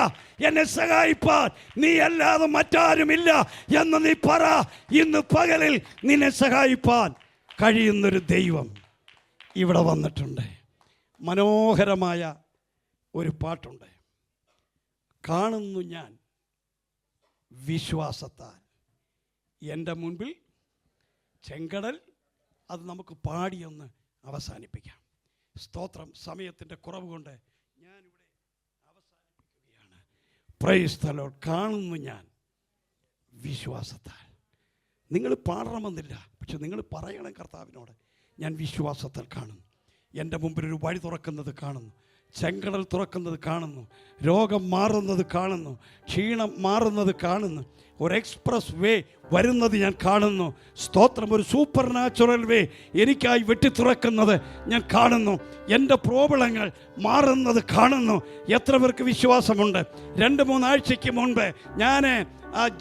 എന്നെ സഹായിപ്പാൻ നീ അല്ലാതെ മറ്റാരുമില്ല എന്ന് നീ പറ. ഇന്ന് പകലിൽ നിന്നെ സഹായിപ്പാൻ കഴിയുന്നൊരു ദൈവം ഇവിടെ വന്നിട്ടുണ്ട്. മനോഹരമായ ഒരു പാട്ടുണ്ട്, കാണുന്നു ഞാൻ വിശ്വാസത്താൽ എൻ്റെ മുൻപിൽ ചെങ്കടൽ. അത് നമുക്ക് പാടിയൊന്ന് അവസാനിപ്പിക്കാം. സ്തോത്രം. സമയത്തിൻ്റെ കുറവ് കൊണ്ട് ഞാനിവിടെ അവസാനിപ്പിക്കുകയാണ്. Praise the Lord. കാണുന്നു ഞാൻ വിശ്വാസത്താൽ. നിങ്ങൾ പാടണമെന്നില്ല, പക്ഷെ നിങ്ങൾ പറയണം കർത്താവിനോട്, ഞാൻ വിശ്വാസത്താൽ കാണുന്നു, എൻ്റെ മുമ്പിൽ ഒരു വഴി തുറക്കുന്നത് കാണുന്നു, ചെങ്കടൽ തുറക്കുന്നത് കാണുന്നു, രോഗം മാറുന്നത് കാണുന്നു, ക്ഷീണം മാറുന്നത് കാണുന്നു, ഒരു എക്സ്പ്രസ് വേ വരുന്നത് ഞാൻ കാണുന്നു. സ്തോത്രം. ഒരു സൂപ്പർ നാച്ചുറൽ വേ എനിക്കായി വെട്ടിത്തുറക്കുന്നത് ഞാൻ കാണുന്നു. എൻ്റെ പ്രോബ്ലങ്ങൾ മാറുന്നത് കാണുന്നു. എത്ര പേർക്ക് വിശ്വാസമുണ്ട്? 2-3 ആഴ്ചയ്ക്ക് മുൻപ് ഞാൻ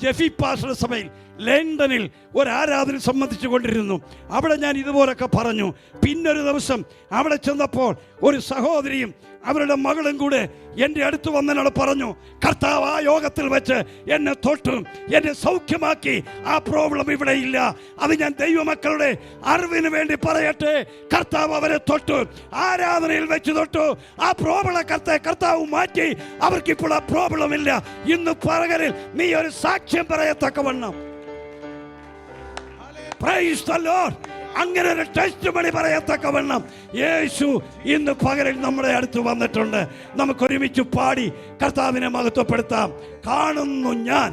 ജെഫി പാസ്റ്റർ സഭയിൽ ലണ്ടനിൽ ഒരു ആരാധന സംബന്ധിച്ചു കൊണ്ടിരുന്നു. അവിടെ ഞാൻ ഇതുപോലൊക്കെ പറഞ്ഞു. പിന്നൊരു ദിവസം അവിടെ ചെന്നപ്പോൾ ഒരു സഹോദരിയും അവരുടെ മകളും കൂടെ എൻ്റെ അടുത്ത് വന്നതിനോട് പറഞ്ഞു, കർത്താവ് ആ യോഗത്തിൽ വെച്ച് എന്നെ തൊട്ടു, എന്നെ സൗഖ്യമാക്കി. ആ പ്രോബ്ലം ഇവിടെ ഇല്ല. അത് ഞാൻ ദൈവമക്കളുടെ അറിവിന് വേണ്ടി പറയട്ടെ. കർത്താവ് അവരെ തൊട്ടു, ആരാധനയിൽ വെച്ച് തൊട്ടു. ആ പ്രോബ്ലം കർത്താവ് മാറ്റി. അവർക്കിപ്പോൾ ആ പ്രോബ്ലം ഇല്ല. ഇന്ന് പകലിൽ നീ ഒരു സാക്ഷ്യം പറയത്തക്കവണ്ണം, പ്രൈസ് ദി ലോർഡ്, അങ്ങനെ ഒരു ടെസ്റ്റ് മണി പറയത്തക്കവണ്ണം യേശു ഇന്ന് പകലിൽ നമ്മുടെ അടുത്ത് വന്നിട്ടുണ്ട്. നമുക്കൊരുമിച്ച് പാടി കർത്താവിനെ മഹത്വപ്പെടുത്താം. കാണുന്നു ഞാൻ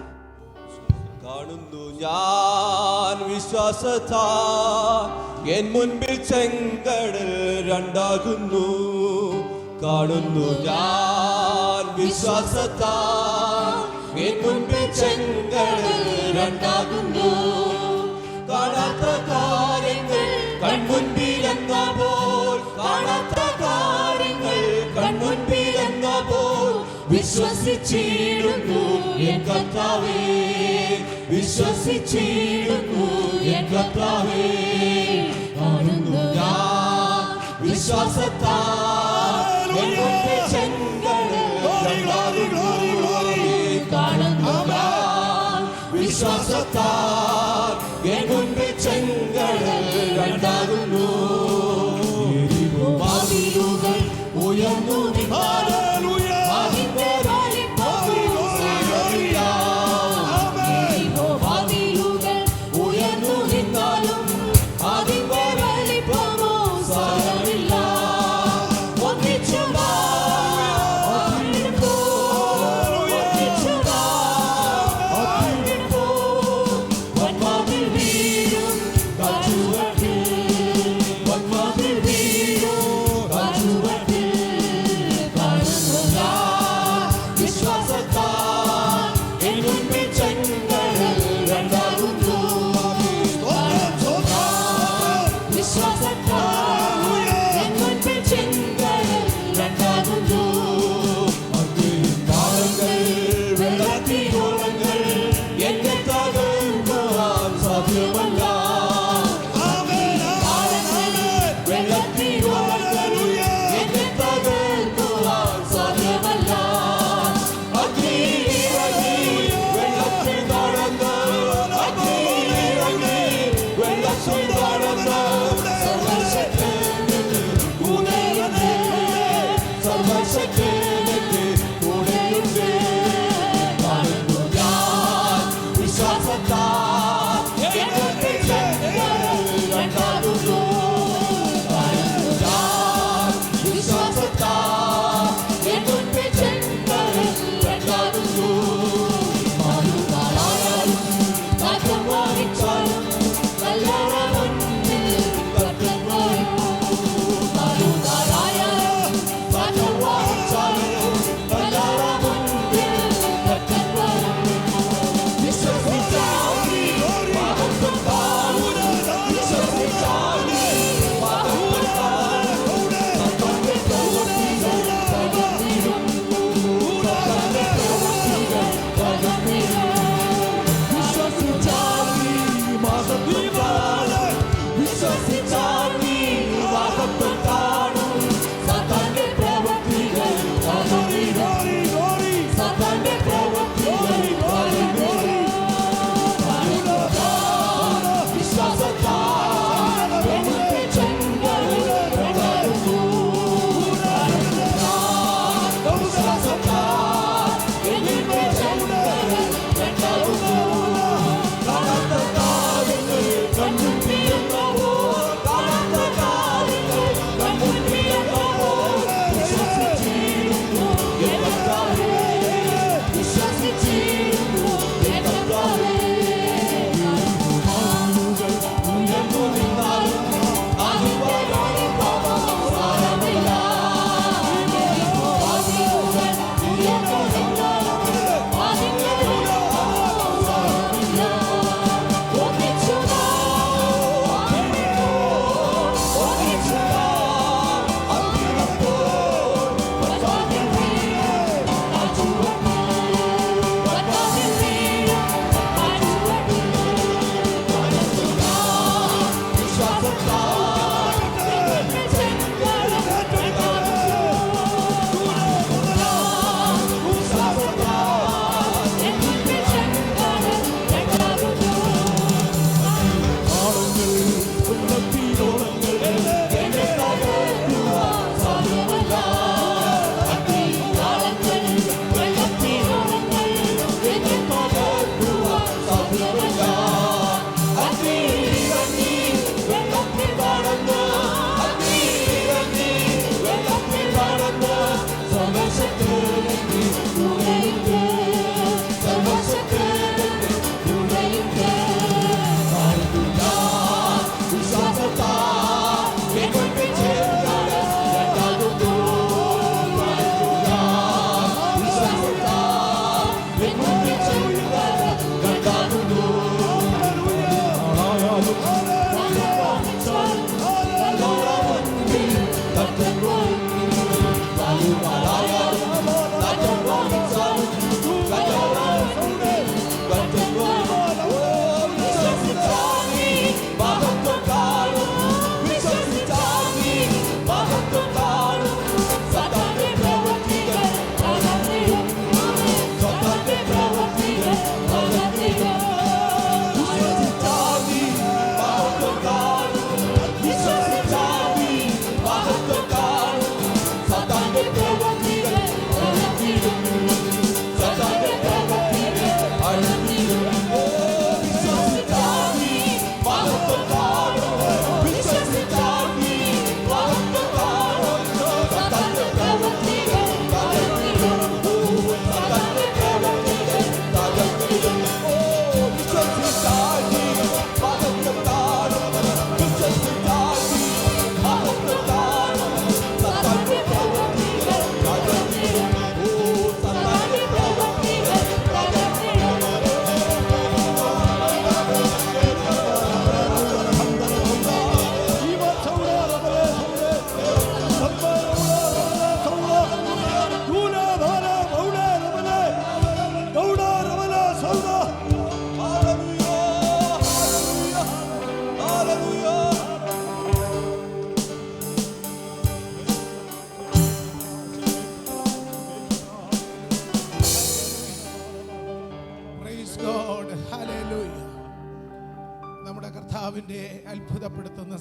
വിശ്വാസത്താൽ എൻ മുൻപിൽ ചെങ്കടൽ രണ്ടാകുന്നു. കാണുന്നു ഞാൻ വിശ്വാസത്താൽ എൻ മുൻപിൽ ചെങ്കടൽ രണ്ടാകുന്നു. കാണാത്ത കാര്യങ്ങൾ കൺമുൻപിലെന്ന പോൽ, കാണാത്ത കാര്യങ്ങൾ കൺമുൻപിലെന്ന പോൽ വിശ്വസിച്ചിടുന്നു എൻ കർത്താവേ, വിശ്വസിച്ചിടുന്നു എൻ കർത്താവേ. കാണുന്നു ഞാൻ വിശ്വാസത്താൽ എൻ മുൻപിൽ ചെങ്കടൽ രണ്ടാകുന്നു. കാണുന്നു ഞാൻ വിശ്വാസത്താൽ എൻ മുൻപിൽ ചെങ്കടൽ രണ്ടാകുന്നു. വാതിലുകൾ ഉയർന്നു നിന്നാലും അതിന്റെ വാതിലുകൾ ഉയർന്നു നിന്നാലും അതിന്റെ വലിപ്പമോ സാരമില്ല. ഒന്നിച്ചു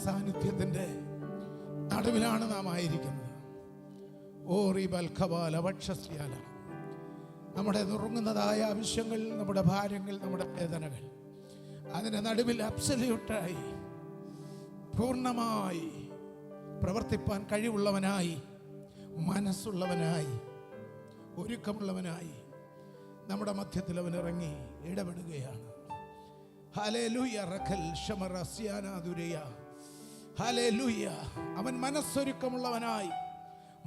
സാന്നിധ്യത്തിൻ്റെ നടുവിലാണ് നാം ആയിരിക്കുന്നത്. നമ്മുടെ നുറുങ്ങുന്നതായ ആവശ്യങ്ങൾ, നമ്മുടെ ഭാരങ്ങൾ, നമ്മുടെ വേദനകൾ, അതിൻ്റെ നടുവിൽ അബ്സല്യൂട്ടായി പൂർണ്ണമായി പ്രവർത്തിപ്പാൻ കഴിവുള്ളവനായി, മനസ്സുള്ളവനായി, ഒരുക്കമുള്ളവനായി നമ്മുടെ മധ്യത്തിൽ അവൻ ഇറങ്ങി ഇടപെടുകയാണ്. ഹല്ലേലൂയ. റഖൽ ശമറസ്യാനാദുരയ. ഹല്ലേലൂയ. അവൻ മനസ്സൊരുക്കമുള്ളവനായി,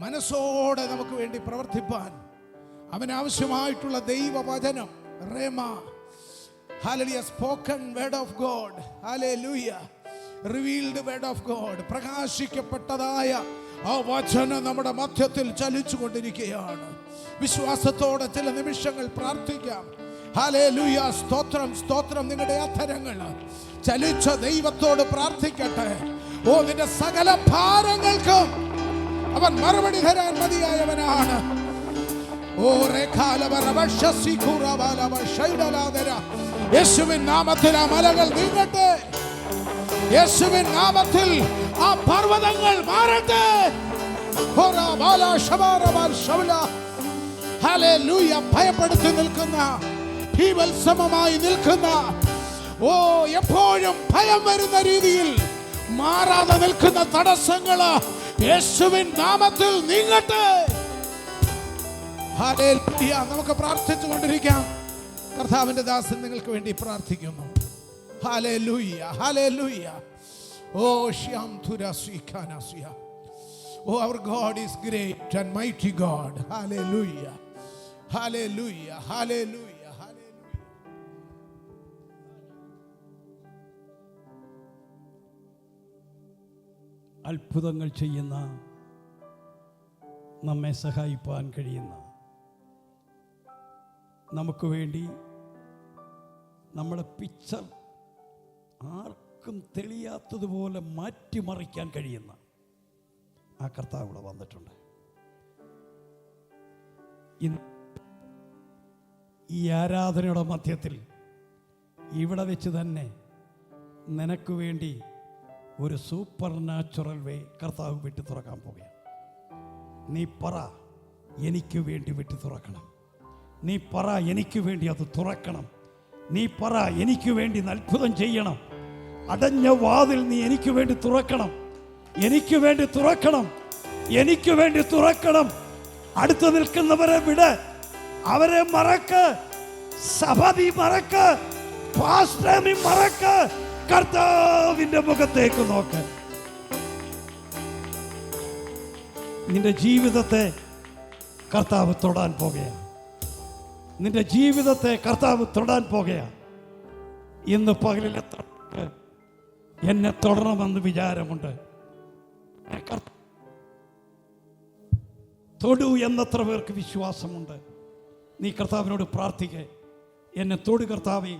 മനസ്സോടെ നമുക്ക് വേണ്ടി പ്രവർത്തിപ്പാൻ അവൻ ആവശ്യമായിട്ടുള്ള ദൈവവചനം rhema, hallelujah, spoken word of God, hallelujah, revealed word of God, പ്രകാശിക്കപ്പെട്ടതായ ആ വചനം നമ്മുടെ മധ്യത്തിൽ ചലിച്ചു കൊണ്ടിരിക്കുകയാണ്. വിശ്വാസത്തോടെ ചില നിമിഷങ്ങൾ പ്രാർത്ഥിക്കാം. ഹല്ലേലൂയ. സ്തോത്രം, സ്തോത്രം. നിങ്ങളുടെ അധരങ്ങൾ ചലിച്ച ദൈവത്തോട് പ്രാർത്ഥിക്കട്ടെ. ഓ, നിന്റെ സകല ഭാരങ്ങൾക്കും അവൻ മറുപടി തരാൻ മതിയായവനാണ്. യേശുവിൻ നാമത്തിൽ ആ മലകൾ നീങ്ങട്ടെ. യേശുവിൻ നാമത്തിൽ ആ പർവ്വതങ്ങൾ മാറട്ടെ. ഹല്ലേലൂയ. ഭയപ്പെടുത്തി നിൽക്കുന്ന, ഭീവത്സമമായി നിൽക്കുന്ന, ഓ, എപ്പോഴും ഭയം വരുന്ന രീതിയിൽ മാറാതെ നിൽക്കുന്ന തടസ്സങ്ങൾ യേശുവിൻ നാമത്തിൽ നീങ്ങട്ടെ. ഹല്ലേലൂയ. നമുക്ക് പ്രാർത്ഥിച്ചു കൊണ്ടിരിക്കാം. കർത്താവിന്റെ ദാസൻ നിങ്ങൾക്ക് വേണ്ടി പ്രാർത്ഥിക്കുന്നു. Hallelujah, hallelujah. ഓ ശ്യാം തുരസ്വിഖാനസ്യ. Oh, our God is great and mighty God. Hallelujah. Hallelujah. Hallelujah. Hallelujah. അത്ഭുതങ്ങൾ ചെയ്യുന്ന, നമ്മെ സഹായിപ്പാൻ കഴിയുന്ന, നമുക്ക് വേണ്ടി നമ്മുടെ പിക്ചർ ആർക്കും തെളിയാത്തതുപോലെ മാറ്റിമറിക്കാൻ കഴിയുന്ന ആ കർത്താവ് ഇവിടെ വന്നിട്ടുണ്ട്. ഈ ആരാധനയുടെ മധ്യത്തിൽ ഇവിടെ വെച്ച് തന്നെ നിനക്ക് വേണ്ടി ഒരു സൂപ്പർ നാച്ചുറൽ വേ കർത്താവ് വെട്ടി തുറക്കാൻ പോകുകയാണ്. നീ പറ, എനിക്ക് വേണ്ടി വെട്ടി തുറക്കണം. നീ പറ, എനിക്ക് വേണ്ടി അത് തുറക്കണം. നീ പറ, എനിക്ക് വേണ്ടി അത്ഭുതം ചെയ്യണം. അടഞ്ഞ വാതിൽ നീ എനിക്ക് വേണ്ടി തുറക്കണം. എനിക്ക് വേണ്ടി തുറക്കണം. എനിക്ക് വേണ്ടി തുറക്കണം. അടുത്ത് നിൽക്കുന്നവരെ വിട്, അവരെ മറക്ക്, സഭ നീ മറക്ക്, പാസ്റ്റർ നീ മറക്ക്, കർത്താവിന്റെ മുഖത്തേക്ക് നോക്ക്. നിന്റെ ജീവിതത്തെ കർത്താവ് തൊടാൻ പോകുകയാണ്. നിന്റെ ജീവിതത്തെ കർത്താവ് തൊടാൻ പോകുകയാണ്. ഇന്ന് പകലിൽ എത്ര എന്നെ തൊടണമെന്ന് വിചാരമുണ്ട്. തൊടു എന്നത്ര പേർക്ക് വിശ്വാസമുണ്ട്. നീ കർത്താവിനോട് പ്രാർത്ഥിക്കേ, എന്നെ തൊടു കർത്താവേ,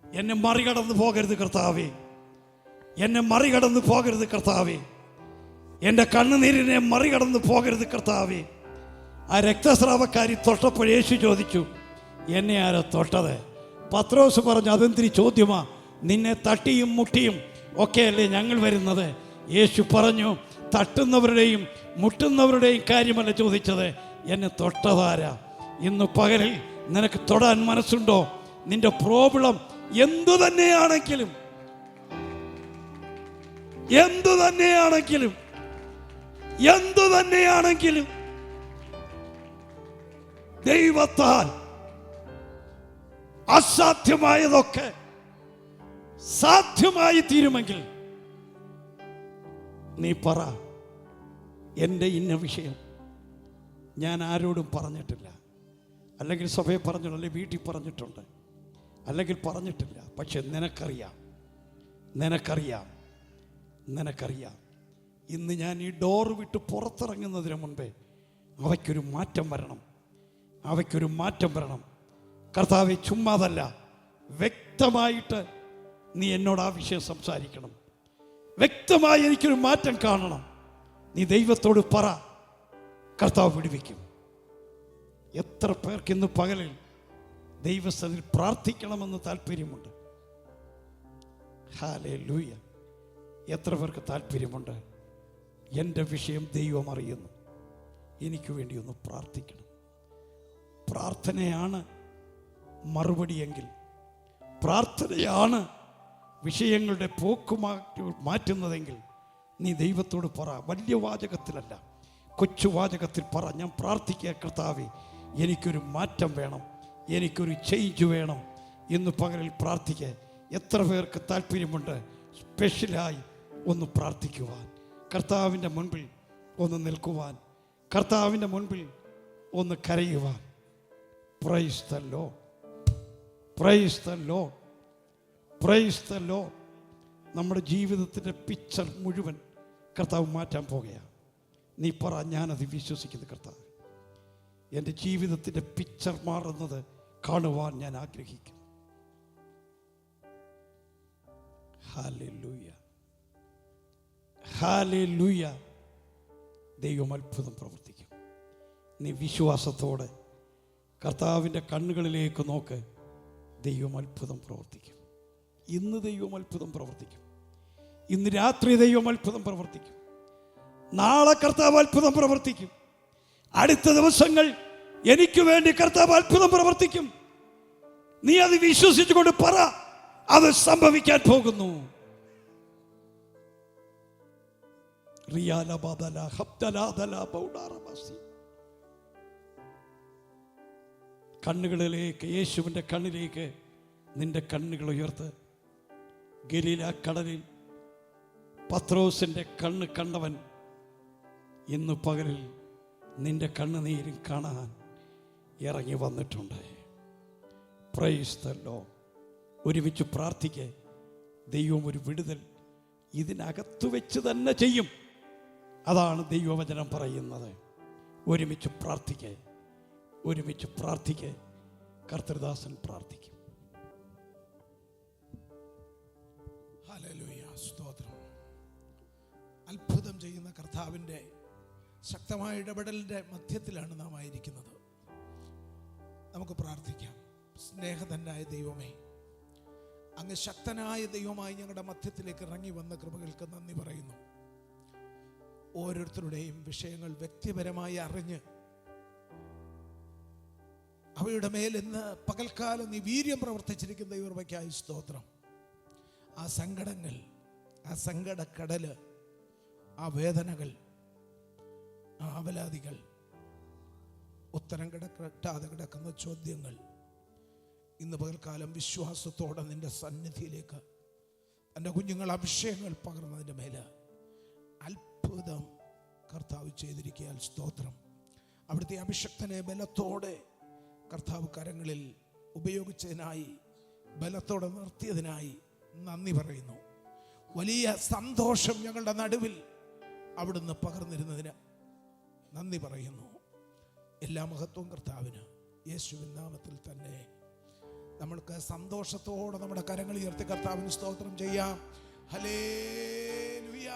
എന്നെ മറികടന്ന് പോകരുത് കർത്താവേ, എന്നെ മറികടന്ന് പോകരുത് കർത്താവേ, എൻ്റെ കണ്ണുനീരിനെ മറികടന്ന് പോകരുത് കർത്താവേ. ആ രക്തസ്രാവക്കാരി തൊട്ടപ്പോൾ യേശു ചോദിച്ചു, എന്നെ ആരോ തൊട്ടത്? പത്രോസ് പറഞ്ഞു, അതെന്തിരി ചോദ്യമാ, നിന്നെ തട്ടിയും മുട്ടിയും ഒക്കെയല്ലേ ഞങ്ങൾ വരുന്നത്? യേശു പറഞ്ഞു, തട്ടുന്നവരുടെയും മുട്ടുന്നവരുടെയും കാര്യമല്ല ചോദിച്ചത്, എന്നെ തൊട്ടതാരാ? ഇന്ന് പകലിൽ നിനക്ക് തൊടാൻ മനസ്സുണ്ടോ? നിന്റെ പ്രോബ്ലം എന്തു തന്നെയാണെങ്കിലും, എന്തു തന്നെയാണെങ്കിലും, എന്തു തന്നെയാണെങ്കിലും ദൈവത്താൽ അസാധ്യമായതൊക്കെ സാധ്യമായി തീരുമെങ്കിൽ നീ പറ, എൻ്റെ ഇന്ന വിഷയം ഞാൻ ആരോടും പറഞ്ഞിട്ടില്ല, അല്ലെങ്കിൽ സഭയെ പറഞ്ഞിട്ടുണ്ട്, അല്ലെങ്കിൽ വീട്ടിൽ പറഞ്ഞിട്ടുണ്ട്, അല്ലെങ്കിൽ പറഞ്ഞിട്ടില്ല, പക്ഷെ നിനക്കറിയാം, നിനക്കറിയാം, നിനക്കറിയാം. ഇന്ന് ഞാൻ ഈ ഡോറ് വിട്ട് പുറത്തിറങ്ങുന്നതിന് മുൻപേ അവയ്ക്കൊരു മാറ്റം വരണം, അവയ്ക്കൊരു മാറ്റം വരണം. കർത്താവെ, ചുമ്മാതല്ല, വ്യക്തമായിട്ട് നീ എന്നോട് ആ വിഷയം സംസാരിക്കണം. വ്യക്തമായി എനിക്കൊരു മാറ്റം കാണണം. നീ ദൈവത്തോട് പറ, കർത്താവ് വിടുവിക്കും. എത്ര പേർക്ക് ഇന്ന് പകലിൽ ദൈവസന്നിധിയിൽ പ്രാർത്ഥിക്കണമെന്ന് താല്പര്യമുണ്ട്? ഹല്ലേലൂയ. എത്ര പേർക്ക് താല്പര്യമുണ്ട്? എൻ്റെ വിഷയം ദൈവം അറിയുന്നു, എനിക്ക് വേണ്ടി ഒന്ന് പ്രാർത്ഥിക്കണം. പ്രാർത്ഥനയാണ് മറുപടിയെങ്കിൽ, പ്രാർത്ഥനയാണ് വിഷയങ്ങളുടെ പോക്ക് മാറ്റുന്നതെങ്കിൽ നീ ദൈവത്തോട് പറ. വലിയ വാചകത്തിലല്ല, കൊച്ചു വാചകത്തിൽ പറ. ഞാൻ പ്രാർത്ഥിക്കുക, കർത്താവേ എനിക്കൊരു മാറ്റം വേണം, എനിക്കൊരു ചേഞ്ച് വേണം എന്ന് പകലിൽ പ്രാർത്ഥിക്കുക. എത്ര പേർക്ക് താല്പര്യമുണ്ട് സ്പെഷ്യലായി ഒന്ന് പ്രാർത്ഥിക്കുവാൻ, കർത്താവിൻ്റെ മുൻപിൽ ഒന്ന് നിൽക്കുവാൻ, കർത്താവിൻ്റെ മുൻപിൽ ഒന്ന് കരയുവാൻ? Praise the lord, praise the lord, praise the lord. നമ്മുടെ ജീവിതത്തിൻ്റെ പിക്ചർ മുഴുവൻ കർത്താവ് മാറ്റാൻ പോകുകയാണ്. നീ പറ, ഞാനത് വിശ്വസിക്കുന്നു കർത്താവ്. എൻ്റെ ജീവിതത്തിൻ്റെ പിക്ചർ മാറുന്നത് കാണുവാൻ ഞാൻ ആഗ്രഹിക്കുന്നു. Hallelujah, hallelujah. ദൈവം അത്ഭുതം പ്രവർത്തിക്കും. നീ വിശ്വാസത്തോടെ കർത്താവിൻ്റെ കണ്ണുകളിലേക്ക് നോക്ക്. ദൈവം അത്ഭുതം പ്രവർത്തിക്കും. ഇന്ന് ദൈവം അത്ഭുതം പ്രവർത്തിക്കും. ഇന്ന് രാത്രി ദൈവം അത്ഭുതം പ്രവർത്തിക്കും. നാളെ കർത്താവ് അത്ഭുതം പ്രവർത്തിക്കും. അടുത്ത ദിവസങ്ങൾ എനിക്ക് വേണ്ടി കർത്താവ് അത്ഭുതം പ്രവർത്തിക്കും. നീ അത് വിശ്വസിച്ചുകൊണ്ട് പറ, അത് സംഭവിക്കാൻ പോകുന്നു. കണ്ണുകളിലേക്ക്, യേശുവിൻ്റെ കണ്ണിലേക്ക് നിന്റെ കണ്ണുകൾ ഉയർത്ത്. ഗലീല കടലിൽ പത്രോസിൻ്റെ കണ്ണ് കണ്ടവൻ ഇന്ന് പകലിൽ നിന്റെ കണ്ണുനീരും കാണാൻ ഇറങ്ങി വന്നിട്ടുണ്ട്. Price the Lord. ഒരുമിച്ച് പ്രാർത്ഥിക്കുക. ദൈവം ഒരു വിടുതൽ ഇതിനകത്തു വെച്ച് തന്നെ ചെയ്യും. അതാണ് ദൈവവചനം പറയുന്നത്. ഒരുമിച്ച് പ്രാർത്ഥിക്കുക, ഒരുമിച്ച് പ്രാർത്ഥിക്കുക. കർത്തൃദാസൻ പ്രാർത്ഥിക്കും. ഹല്ലേലൂയ, സ്തോത്രം. അത്ഭുതം ചെയ്യുന്ന കർത്താവിൻ്റെ ശക്തമായ ഇടപെടലിൻ്റെ മധ്യത്തിലാണ് നാം ആയിരിക്കുന്നത്. നമുക്ക് പ്രാർത്ഥിക്കാം. സ്നേഹധനായ ദൈവമേ, അങ്ങ് ശക്തനായ ദൈവമായി ഞങ്ങളുടെ മധ്യത്തിലേക്ക് ഇറങ്ങി വന്ന കൃപകൾക്ക് നന്ദി പറയുന്നു. ഓരോരുത്തരുടെയും വിഷയങ്ങൾ വ്യക്തിപരമായി അറിഞ്ഞ് അവയുടെ മേൽ ഇന്ന് പകൽക്കാലം നീ വീര്യം പ്രവർത്തിച്ചിരിക്കുന്ന ദൈവകൃപയ്ക്കായി സ്തോത്രം. ആ സങ്കടങ്ങൾ, ആ സങ്കടക്കടല്, ആ വേദനകൾ, ആ അപലാദികൾ, ഉത്തരം കിട്ടാതെ കിടക്കുന്ന ചോദ്യങ്ങൾ ഇന്ന് പകൽക്കാലം വിശ്വാസത്തോടെ നിന്റെ സന്നിധിയിലേക്ക് എൻ്റെ കുഞ്ഞുങ്ങൾ അഭിഷേകങ്ങൾ പകർന്നതിൻ്റെ മേൽ അത്ഭുതം കർത്താവ് ചെയ്തിരിക്കാൻ സ്തോത്രം. അവിടുത്തെ അഭിഷക്തനെ ബലത്തോടെ കർത്താവ് കരങ്ങളിൽ ഉപയോഗിച്ചതിനായി, ബലത്തോടെ നിർത്തിയതിനായി നന്ദി പറയുന്നു. വലിയ സന്തോഷം ഞങ്ങളുടെ നടുവിൽ അവിടുന്ന് പകർന്നിരുന്നതിന് നന്ദി പറയുന്നു. എല്ലാ മഹത്വവും കർത്താവിന്. യേശുവിൻ നാമത്തിൽ തന്നെ നമ്മൾക്ക് സന്തോഷത്തോടെ നമ്മുടെ കരങ്ങൾ ഉയർത്തി കർത്താവിന് സ്തോത്രം ചെയ്യാം. ഹല്ലേലൂയ.